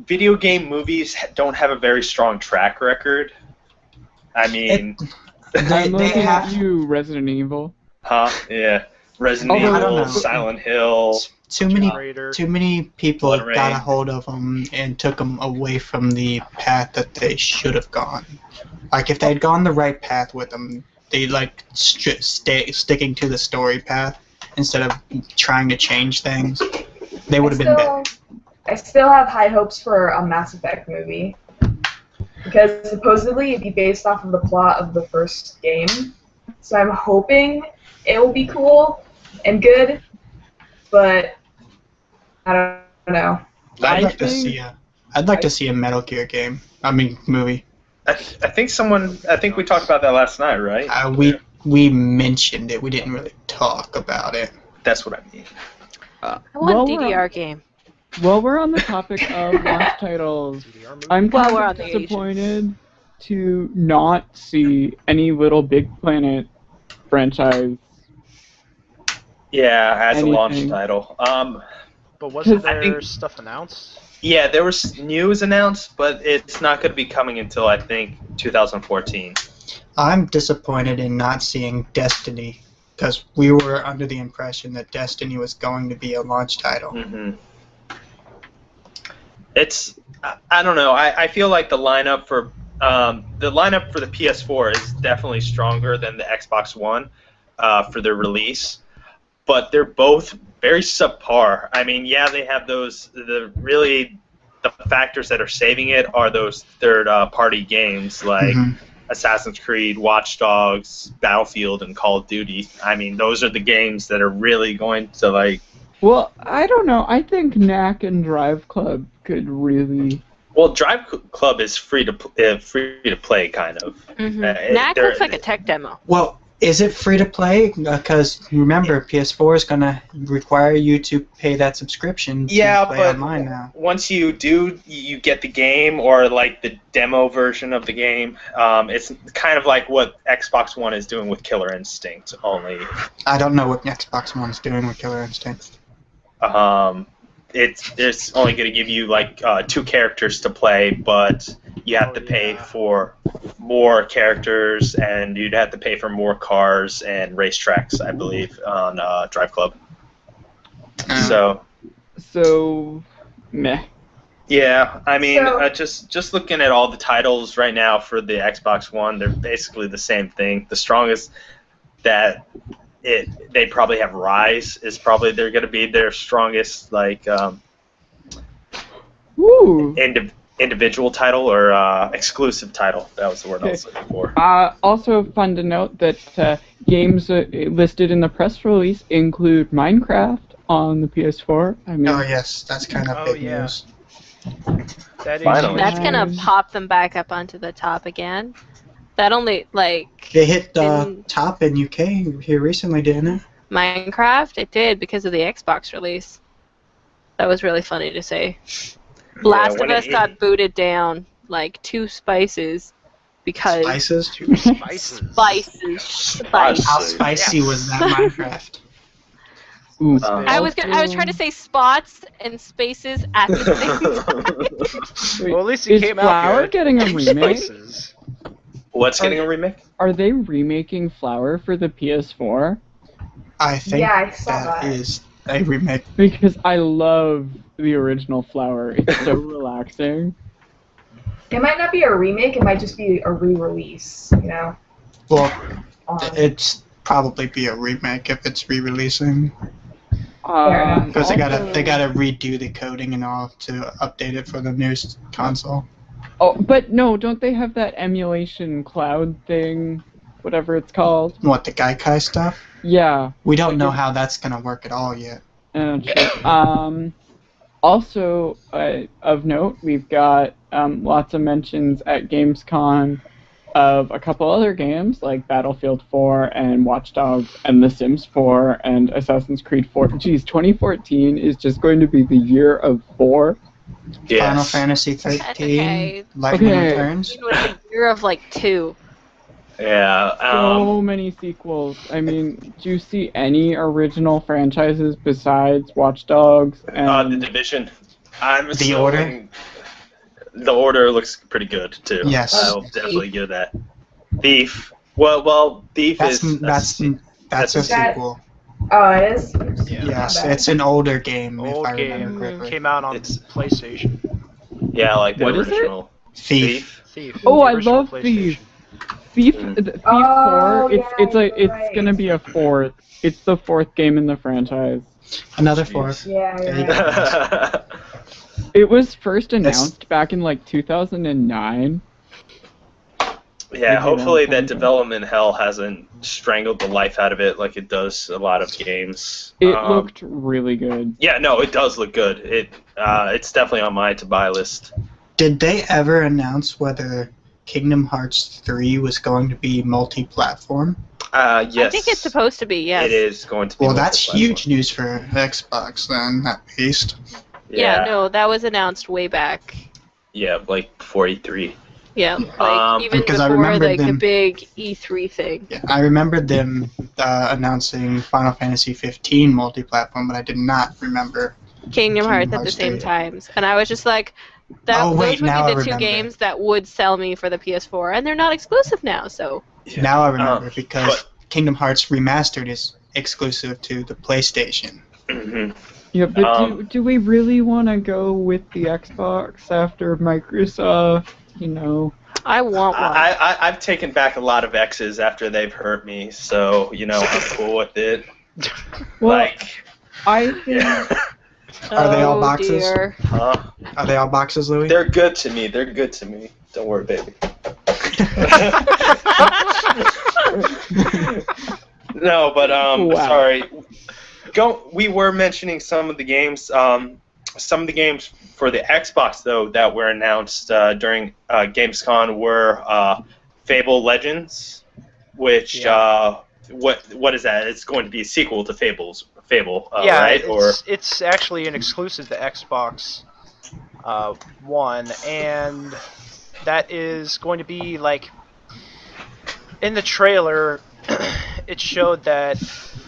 Video game movies don't have a very strong track record. I mean... I'm looking at you, Resident Evil. Huh? Yeah. Resident Evil, Silent Hill. Too many people got a hold of them and took them away from the path that they should have gone. Like, if they'd gone the right path with them, they'd sticking to the story path instead of trying to change things. They would have been better. I still have high hopes for a Mass Effect movie. Because supposedly it'd be based off of the plot of the first game. So I'm hoping it will be cool and good, but I don't know. I'd like to see a Metal Gear game. I mean, movie. I think we talked about that last night, right? We mentioned it. We didn't really talk about it. That's what I mean. I want a DDR game. While we're on the topic of launch titles, I'm kind of disappointed to not see any Little Big Planet franchise. Yeah, as a launch title. But wasn't there stuff announced? Yeah, there was news announced, but it's not going to be coming until, I think, 2014. I'm disappointed in not seeing Destiny, because we were under the impression that Destiny was going to be a launch title. Mm-hmm. I don't know. I feel like the lineup for the PS4 is definitely stronger than the Xbox One for their release, but they're both very subpar. I mean, yeah, they have the factors that are saving it are those third-party games like Assassin's Creed, Watch Dogs, Battlefield, and Call of Duty. I mean, those are the games that are really going to Well, I don't know. I think Knack and Drive Club could really. Well, Drive Club is free to play, kind of. Mm-hmm. Knack looks like a tech demo. Well, is it free to play? Because remember, PS4 is gonna require you to pay that subscription. To play online now. Once you do, you get the game or the demo version of the game. It's kind of like what Xbox One is doing with Killer Instinct. Only. I don't know what Xbox One is doing with Killer Instinct. It's only going to give you 2 characters to play, but you have to pay for more characters, and you'd have to pay for more cars and racetracks, I believe, on Drive Club. So, meh. Yeah, I mean, just looking at all the titles right now for the Xbox One, they're basically the same thing. The strongest that they probably have Rise is probably they're going to be their strongest individual title or exclusive title. That was the word I was looking for. Also fun to note that games listed in the press release include Minecraft on the PS4. I mean, oh yes, that's kind of big news. That is That's gonna pop them back up onto the top again. That only they hit the top in UK here recently, didn't it? Minecraft, it did because of the Xbox release. That was really funny to say. Last of Us got booted down 2 spices because Spices? 2 spices. Spices. How spicy was that Minecraft? Ooh, I was trying to say spots and spaces at the same time. Well, at least it came out Flower good. getting a remake? Spices. What's getting a remake? Are they remaking Flower for the PS4? I think I saw that is a remake. Because I love the original Flower. It's so relaxing. It might not be a remake, it might just be a re-release, you know? Well, it's probably be a remake if it's re-releasing. Because they gotta redo the coding and all to update it for the new console. Oh, but no, don't they have that emulation cloud thing, whatever it's called? What, the Gaikai stuff? Yeah. We don't know how that's gonna work at all yet. True. Also, of note, we've got lots of mentions at Gamescom of a couple other games like Battlefield 4 and Watch Dogs and The Sims 4 and Assassin's Creed 4. Geez, 2014 is just going to be the year of 4. Yes. Final Fantasy 13, okay. Lightning Okay. Returns. It was a year of like 2. Yeah. So many sequels. I mean, do you see any original franchises besides Watch Dogs and The Division. I'm The Order? The Order looks pretty good too. Yes. I'll definitely give that. Thief. Well, Thief That's is a sequel. Oh, it is? Yeah. Yes, it's an older game Old if I remember game correctly. came out on PlayStation. Yeah, like the What is it? original. Thief. Thief. Oh, the I original love PlayStation. Thief. Thief Oh, 4. yeah, you're right. It's gonna be a 4th. It's the 4th game in the franchise. Another Jeez. fourth. Yeah, There you're you right. go. It was first announced back in like 2009. Yeah, hopefully that development hell hasn't strangled the life out of it like it does a lot of games. It looked really good. Yeah, no, it does look good. It's definitely on my to-buy list. Did they ever announce whether Kingdom Hearts 3 was going to be multi-platform? Yes. I think it's supposed to be, yes. It is going to be. Well, that's multi-platform. huge news for Xbox then, at least. Yeah, no, that was announced way back. Yeah, like before E3. Yeah, like even because I before remember like the them- big E3 thing. Yeah, I remembered them announcing Final Fantasy 15 multi-platform, but I did not remember. Kingdom Hearts at the Hearts same 3. times, and I was just like, Oh, wait, those would now be I the two remember. games that would sell me for the PS4, and they're not exclusive now, so. Yeah. Now I remember because but- Kingdom Hearts Remastered is exclusive to the PlayStation. Mhm. Yeah, but do we really want to go with the Xbox after Microsoft? You know. I want one. I've taken back a lot of X's after they've hurt me, so I'm cool with it. Well, Like, I think Are they all Oh, boxes? dear. huh? Are they all boxes, Louis? They're good to me. Don't worry, baby. No, but Wow. sorry. We were mentioning some of the games. Some of the games for the Xbox though that were announced during Gamescom were Fable Legends, which what is that? It's going to be a sequel to Fable, Yeah, right? it's actually an exclusive to Xbox One, and that is going to be like in the trailer. It showed that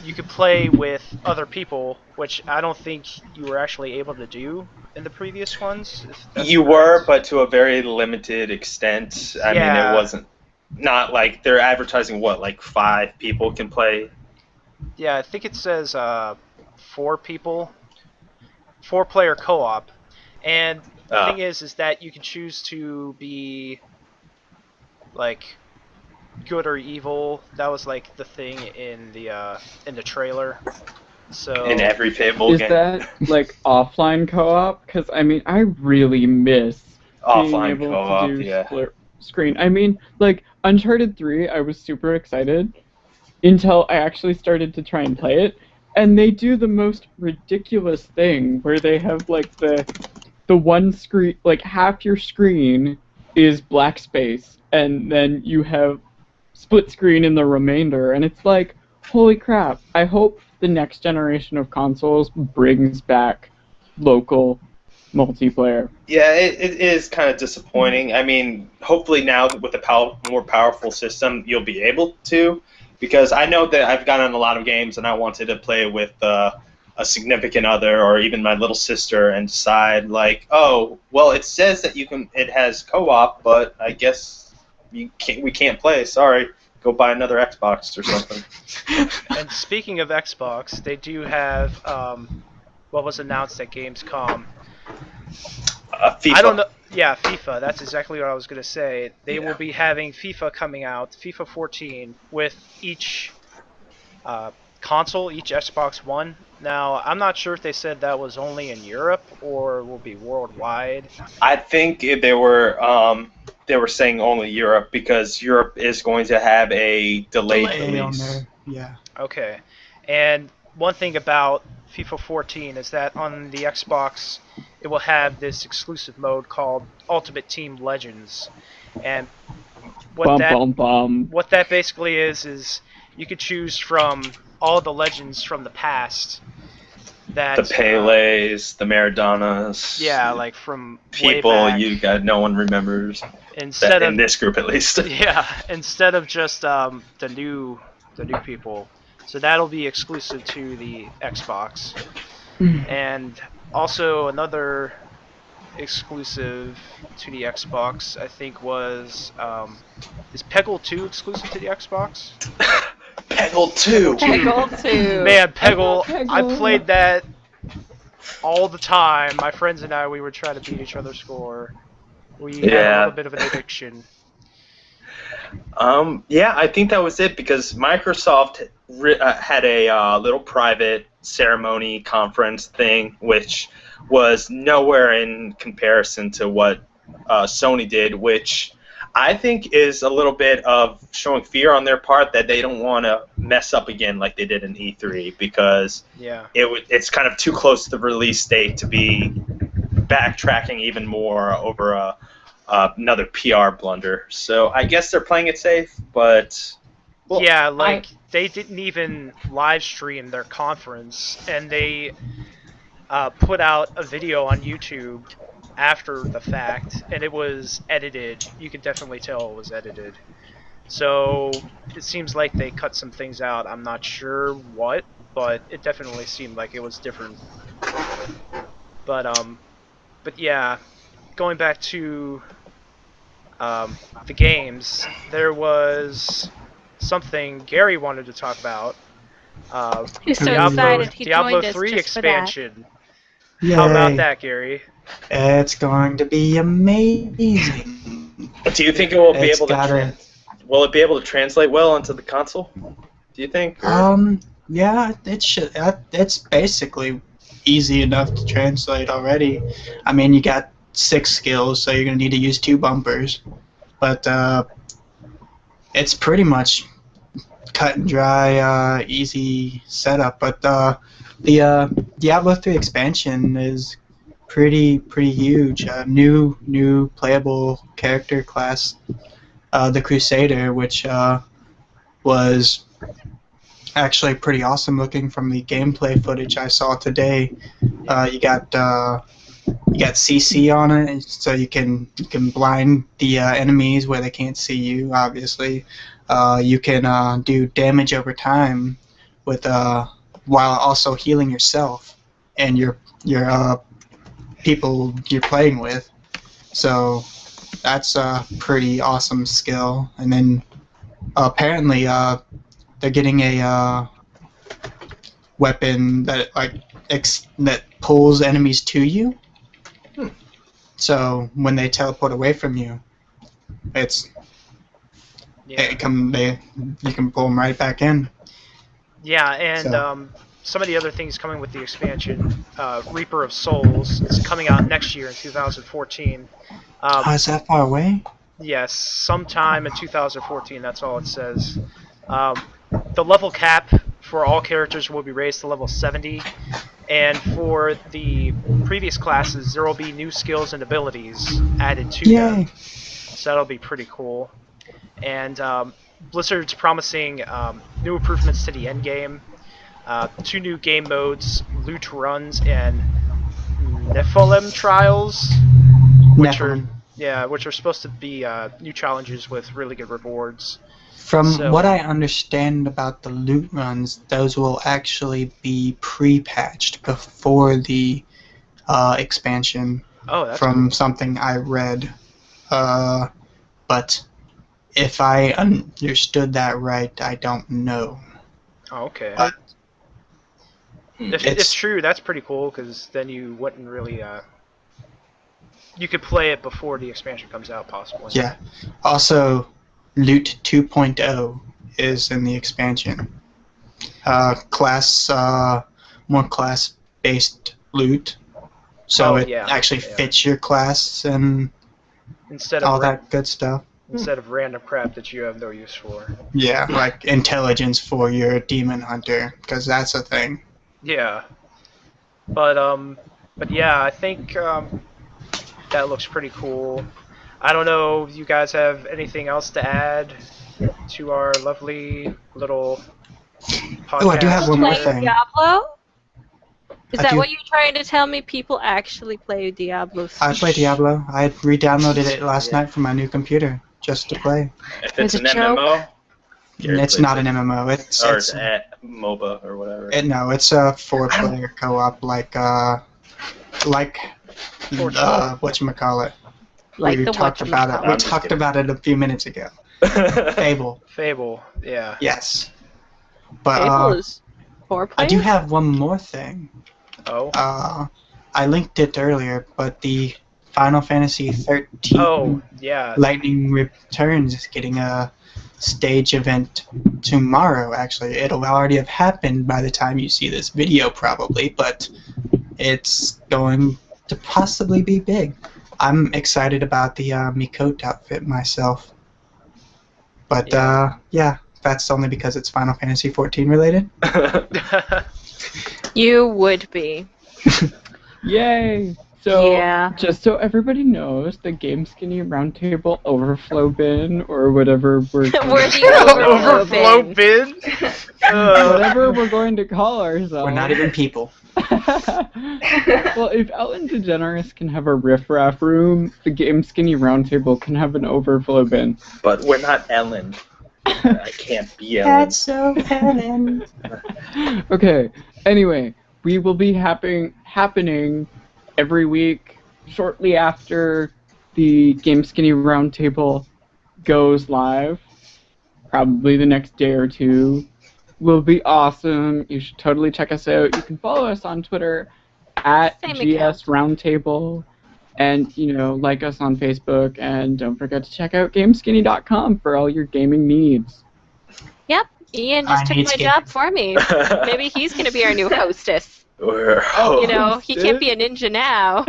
you could play with other people, which I don't think you were actually able to do in the previous ones. if that's You correct. were, but to a very limited extent. I mean, Yeah. it wasn't not like they're advertising like 5 people can play. Yeah, I think it says 4 people, 4-player co-op, and the thing is that you can choose to be like good or evil. That was like the thing in the trailer. So In every Fable is game. that like offline co-op? Because I mean, I really miss being Offline able co-op, to do yeah. split screen. I mean, like Uncharted 3, I was super excited until I actually started to try and play it, and they do the most ridiculous thing where they have like the one screen, like half your screen is black space, and then you have split screen in the remainder, and it's like, holy crap, I hope the next generation of consoles brings back local multiplayer. Yeah, it is kind of disappointing. I mean, hopefully now with a more powerful system, you'll be able to, because I know that I've gotten a lot of games and I wanted to play with a significant other or even my little sister and decide like, oh, well, it says that it has co-op, but I guess we can't play. Sorry, go buy another Xbox or something. And speaking of Xbox, they do have what was announced at Gamescom. FIFA. I don't know. Yeah, FIFA. That's exactly what I was going to say. They will be having FIFA coming out, FIFA 14, with each console, each Xbox One. Now, I'm not sure if they said that was only in Europe or will be worldwide. I think they were saying only Europe because Europe is going to have a delayed Delay on release. there. Yeah. Okay. And one thing about FIFA 14 is that on the Xbox, it will have this exclusive mode called Ultimate Team Legends. And what that basically is you could choose from all the legends from the past. That, the Pelés, the Maradonas. Yeah, like from people way back. you got no one remembers. Instead in this group, at least. Yeah, instead of just the new people. So that'll be exclusive to the Xbox. And also another exclusive to the Xbox, I think, was is Peggle 2 exclusive to the Xbox? Peggle 2. Peggle 2. Man, Peggle. I played that all the time. My friends and I, we would try to beat each other's score. We had a little bit of an addiction. Yeah, I think that was it because Microsoft had a little private ceremony conference thing, which was nowhere in comparison to what Sony did, which I think is a little bit of showing fear on their part that they don't want to mess up again like they did in E3 because it's kind of too close to the release date to be backtracking even more over another PR blunder. So I guess they're playing it safe, but... Well, they didn't even live stream their conference, and they put out a video on YouTube after the fact, and it was edited. You could definitely tell it was edited. So it seems like they cut some things out. I'm not sure what, but it definitely seemed like it was different. But yeah, going back to the games, there was something Gary wanted to talk about. He's so excited he Diablo joined us 3 just expansion. Yay. How about that, Gary? It's going to be amazing. Do you think it will be able to? Will it be able to translate well into the console? Do you think? Yeah, it should. It's basically easy enough to translate already. I mean, you got 6 skills, so you're gonna need to use 2 bumpers, but it's pretty much cut and dry, easy setup. But the Diablo 3 expansion is pretty huge. New playable character class, the Crusader, which was actually pretty awesome looking from the gameplay footage I saw today. You got CC on it, so you can blind the enemies where they can't see you. Obviously, you can do damage over time with while also healing yourself and your people you're playing with. So that's a pretty awesome skill. And then apparently they're getting a weapon that that pulls enemies to you. So when they teleport away from you, you can pull them right back in. Yeah, and some of the other things coming with the expansion, Reaper of Souls is coming out next year in 2014. Is that far away? Yes, sometime in 2014. That's all it says. The level cap for all characters will be raised to level 70. And for the previous classes, there will be new skills and abilities added to them. So that'll be pretty cool. And Blizzard's promising new improvements to the endgame, 2 new game modes, loot runs, and Nephilim trials, which are supposed to be new challenges with really good rewards. From what I understand about the loot runs, those will actually be pre-patched before the expansion. Oh, that's from cool. Something I read. But if I understood that right, I don't know. Oh, okay. But if it's true, that's pretty cool, because then you wouldn't really... you could play it before the expansion comes out, possibly. Yeah. Also, Loot 2.0 is in the expansion. More class-based loot. So it actually fits your class and instead all of that good stuff. instead of random crap that you have no use for. Yeah, like intelligence for your demon hunter, because that's a thing. Yeah. But yeah, I think that looks pretty cool. I don't know if you guys have anything else to add to our lovely little podcast. Oh, I do have one more Playing thing. Diablo? Is I that do- what you're trying to tell me? People actually play Diablo? I play Diablo. I re-downloaded it last night from my new computer just to play. If it's Is an it joke? MMO, It's not an MMO. It's or it's a MOBA or whatever. no, it's a 4-player co-op like whatchamacallit. Like we the talked about it. whatchamacallit. We I'm just talked kidding. about it a few minutes ago. Fable. Fable, yeah. Yes. But Fable is 4 I players? do have one more thing. Oh. I linked it earlier, but the Final Fantasy 13 Oh, yeah. Lightning Returns is getting a stage event tomorrow, actually. It'll already have happened by the time you see this video, probably, but it's going to possibly be big. I'm excited about the Mikote outfit myself. But, yeah, that's only because it's Final Fantasy 14 related. You would be. Yay! So, Yeah. just so everybody knows, the GameSkinny Roundtable Overflow Bin, or whatever we're We're the Overflow bin? whatever we're going to call ourselves. We're not even people. Well, if Ellen DeGeneres can have a riffraff room, the GameSkinny Roundtable can have an overflow bin. But we're not Ellen. I can't be Ellen. That's so Helen. Okay, anyway, we will be happening every week shortly after the GameSkinny Roundtable goes live. Probably the next day or two. Will be awesome. You should totally check us out. You can follow us on Twitter at Same GS Roundtable, and like us on Facebook, and don't forget to check out GameSkinny.com for all your gaming needs. Yep. Ian just took my job for me. Maybe he's going to be our new hostess. He can't be a ninja now.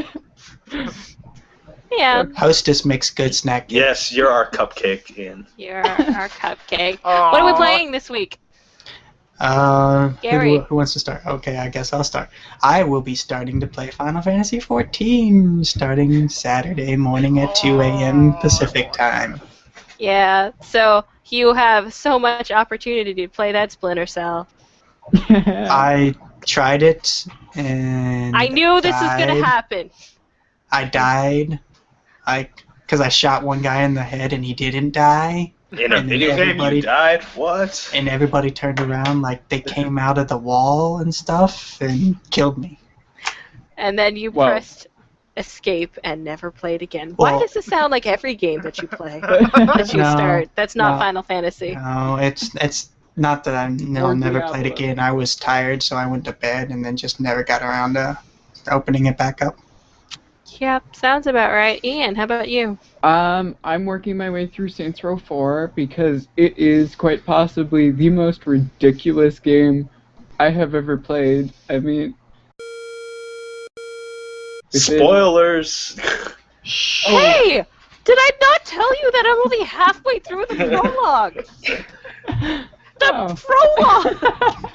Yeah. Hostess makes good snack. Yes, you're our cupcake, Ian. You're our cupcake. What are we playing this week? Gary. Who wants to start? Okay, I guess I'll start. I will be starting to play Final Fantasy 14 starting Saturday morning at 2 a.m. Pacific time. Yeah, so you have so much opportunity to play that Splinter Cell. I tried it, and I knew this was going to happen. I died, because I shot one guy in the head and he didn't die. In a video game, you died? What? And everybody turned around like they came out of the wall and stuff and killed me. And then you pressed escape and never played again. Well, why does this sound like every game that you play? That you start? That's not Final Fantasy. No, it's not that I'll never play it again. I was tired, so I went to bed and then just never got around to opening it back up. Yep, sounds about right. Ian, how about you? I'm working my way through Saints Row 4 because it is quite possibly the most ridiculous game I have ever played. I mean... Spoilers! Hey! Did I not tell you that I'm only halfway through the prologue? Prologue!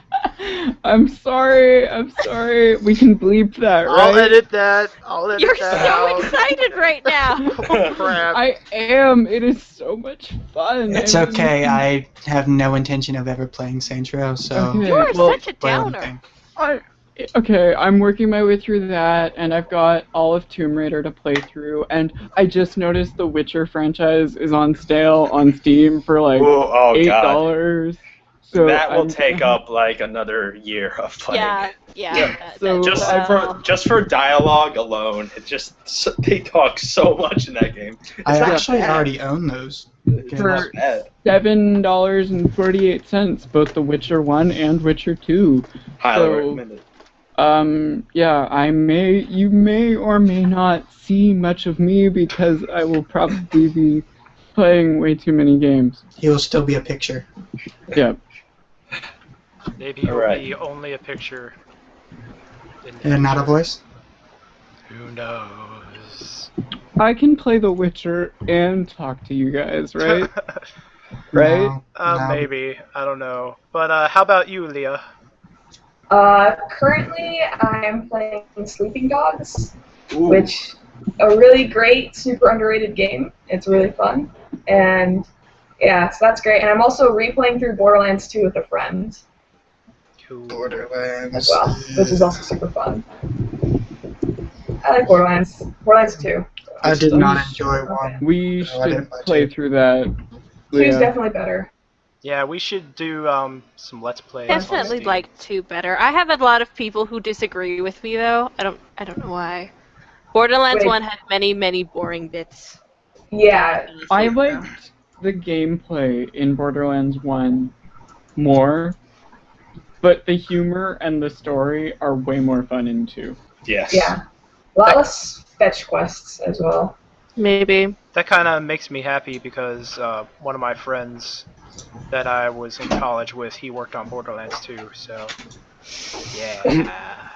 I'm sorry. We can bleep that, right? I'll edit that. You're so excited right now. Oh, crap. I am. It is so much fun. It's okay. I have no intention of ever playing Saints Row, so... Okay, You are such a downer. Okay, I'm working my way through that, and I've got all of Tomb Raider to play through, and I just noticed the Witcher franchise is on sale on Steam for like $8. So that will take up like another year of playing. Yeah. So just for dialogue alone, they talk so much in that game. I actually already own those. For $7.48, both The Witcher 1 and Witcher 2. Highly recommended. Yeah, you may or may not see much of me because I will probably be playing way too many games. He will still be a picture. Yeah. Maybe you'll be only a picture. And not a voice? Who knows? I can play The Witcher and talk to you guys, right? Right? No. Maybe. I don't know. But how about you, Leah? Currently, I'm playing Sleeping Dogs, which a really great, super underrated game. It's really fun, and yeah, so that's great. And I'm also replaying through Borderlands 2 with a friend Borderlands as well, which is also super fun. I like Borderlands. Borderlands 2. I did not enjoy one. We So I should didn't play play two. through that. 2 is Yeah. definitely better. Yeah, we should do some Let's Plays. Definitely like 2 better. I have a lot of people who disagree with me though. I don't know why. Borderlands Wait. 1 had many boring bits. Yeah, I liked the gameplay in Borderlands 1 more, but the humor and the story are way more fun in 2. Yes. yeah. A lot less fetch quests as well. Maybe. That kind of makes me happy because one of my friends that I was in college with, he worked on Borderlands 2, so yeah.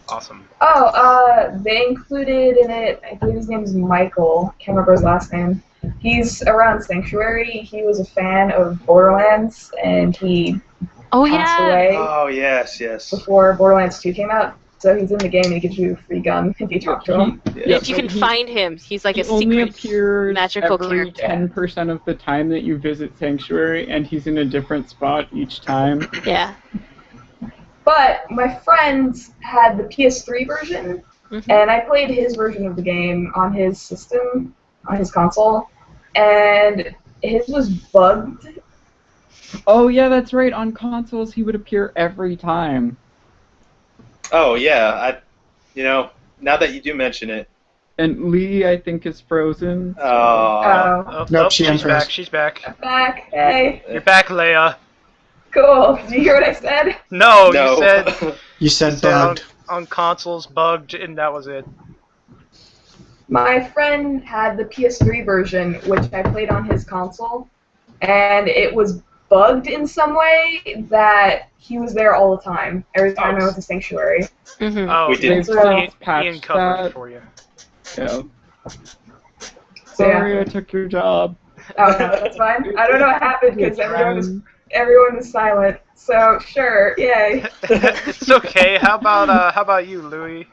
Awesome. Oh, they included in it, I believe his name is Michael, can't remember his last name. He's around Sanctuary, he was a fan of Borderlands, and he passed away Oh, yes. before Borderlands 2 came out. So he's in the game and he gives you a free gun if you talk to him. If you can find him, he's like a He only secret appears magical every character. 10% of the time that you visit Sanctuary, and he's in a different spot each time. Yeah. But my friend had the PS3 version, and I played his version of the game on his system, on his console, and his was bugged. Oh yeah, that's right. On consoles, he would appear every time. Oh, yeah. Now that you do mention it. And Lee, I think, is frozen. Oh. Nope, she she's unfroze. back. She's back. Back, hey, You're back, Leia. cool. Did you hear what I said? No, No. you said You said so bugged. on consoles bugged, and that was it. My friend had the PS3 version, which I played on his console, and it was bugged in some way that he was there all the time, every time I went to Sanctuary. Oh, We did. They've Ian, since patched Ian covered that. it for you. Yeah. So, Sorry, yeah. I took your job. Oh, no, that's fine. I don't know what happened because everyone was silent. So, sure, yay. It's okay. How about you, Louis?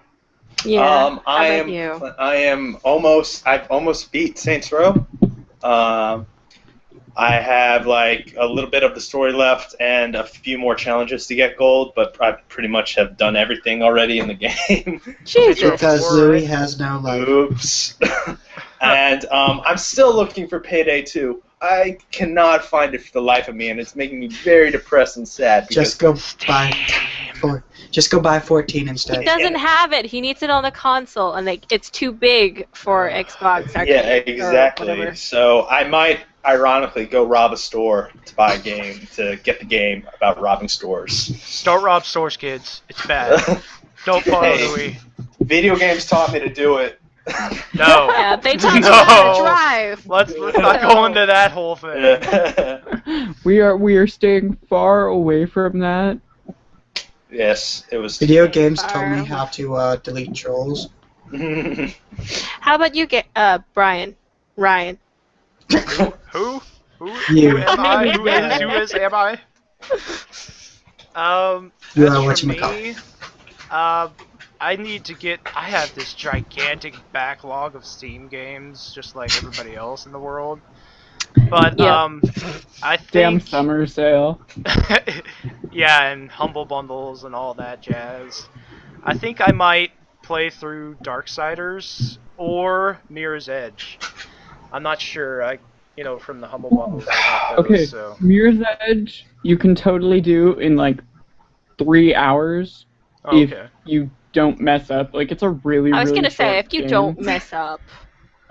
Yeah. I've almost beat Saints Row. I have like a little bit of the story left and a few more challenges to get gold, but I pretty much have done everything already in the game. Jesus. Because Louis has no life. Oops. And I'm still looking for Payday 2. I cannot find it for the life of me, and it's making me very depressed and sad. Just go buy 14 instead. He doesn't have it. He needs it on the console, and it's too big for Xbox Arcade. Yeah, or exactly. whatever. So I might, ironically, go rob a store to buy a game, to get the game about robbing stores. Don't rob stores, kids. It's bad. Don't follow Hey. Louis. Video games taught me to do it. No. Yeah, they taught you how to drive. Let's not go into that whole thing. We are staying far away from that. Yes, it was. Video games told me how to delete trolls. How about you, Ryan? Who? You. Who am I? Who is am I? You as are for whatchamacallit. me, I have this gigantic backlog of Steam games, just like everybody else in the world. But, I think... Damn summer sale. Yeah, and Humble Bundles and all that jazz. I think I might play through Darksiders or Mirror's Edge. I'm not sure. From the Humble Bundles, I got those, Okay, so... Mirror's Edge you can totally do in like 3 hours if you don't mess up. Like, it's a really, I was really gonna say, short if you game. don't mess up.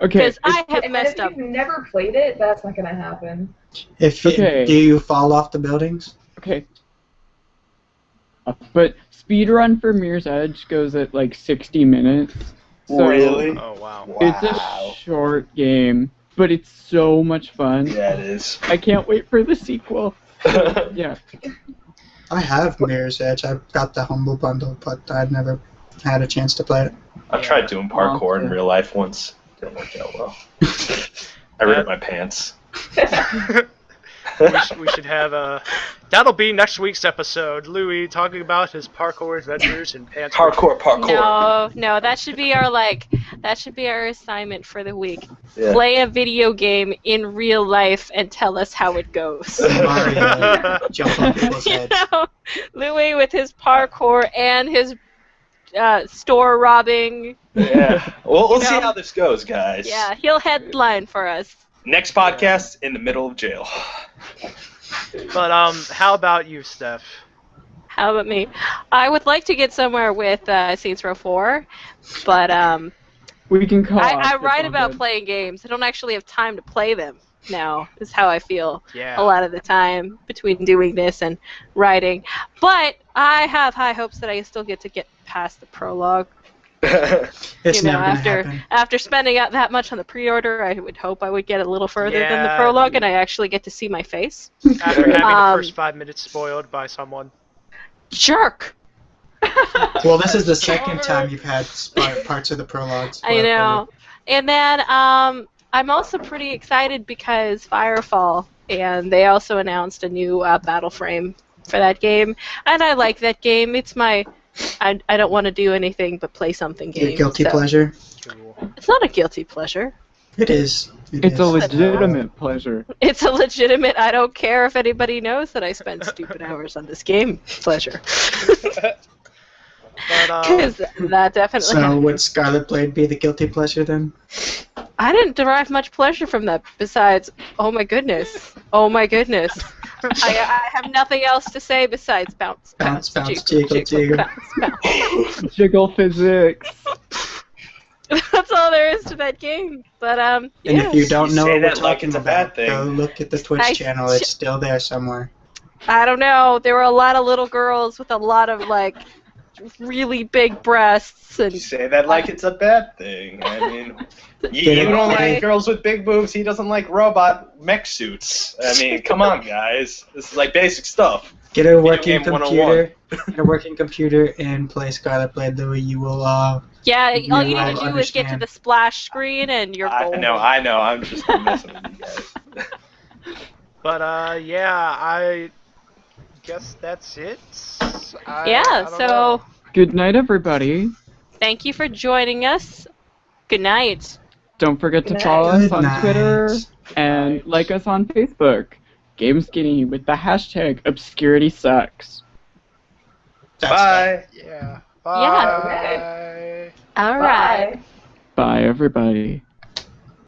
Okay. Because I have messed up. If you've never played it, that's not gonna happen. Do you fall off the buildings? Okay. But speedrun for Mirror's Edge goes at like 60 minutes. So Really? Oh, wow. It's a short game, but it's so much fun. Yeah, it is. I can't wait for the sequel. Yeah. I have Mirror's Edge. I've got the Humble Bundle, but I've never had a chance to play it. I've tried doing parkour in real life once. Didn't work out well. I ripped my pants. we should have that'll be next week's episode. Louis talking about his parkour adventures and pants. Parkour. No, that should be our assignment for the week. Yeah. Play a video game in real life and tell us how it goes. Jump on people's heads. Louis with his parkour and his store robbing. Yeah. Well, we'll see how this goes, guys. Yeah, he'll headline for us. Next podcast in the middle of jail. But how about you, Steph? How about me? I would like to get somewhere with Saints Row 4, but we can call. I write about playing games. I don't actually have time to play them now. Is how I feel a lot of the time between doing this and writing. But I have high hopes that I still get to get past the prologue. It's never gonna happen. After spending out that much on the pre-order, I would hope I would get a little further than the prologue, and I actually get to see my face. After having the first 5 minutes spoiled by someone. Jerk! Well, this is the second time you've had parts of the prologue spoiled. I know. And then I'm also pretty excited because Firefall, and they also announced a new battle frame for that game, and I like that game. It's my I don't want to do anything but play something game. Your guilty pleasure? It's not a guilty pleasure. It is. It's a legitimate pleasure. It's a legitimate, I don't care if anybody knows that I spend stupid hours on this game pleasure. Because that definitely So would Scarlet Blade be the guilty pleasure then? I didn't derive much pleasure from that besides, oh my goodness. I have nothing else to say besides bounce, jiggle. Jiggle physics. That's all there is to that game. But And if you don't know what we're talking about, go look at the Twitch channel. It's still there somewhere. I don't know. There were a lot of little girls with a lot of really big breasts and. You say that like it's a bad thing. I mean, you don't like girls with big boobs. He doesn't like robot mech suits. I mean, come on, guys. This is like basic stuff. Get a working computer. Get a working computer and play Scarlet Blade. The way you will. Yeah, all you need to do is get to the splash screen and you're golden. I know. I'm just messing with you guys. But I guess that's it. So. Good night, everybody. Thank you for joining us. Good night. Don't forget to follow us on Twitter and like us on Facebook. GameSkinny with the hashtag #ObscuritySucks. Bye. Yeah. Bye. Yeah. All right. Bye, everybody.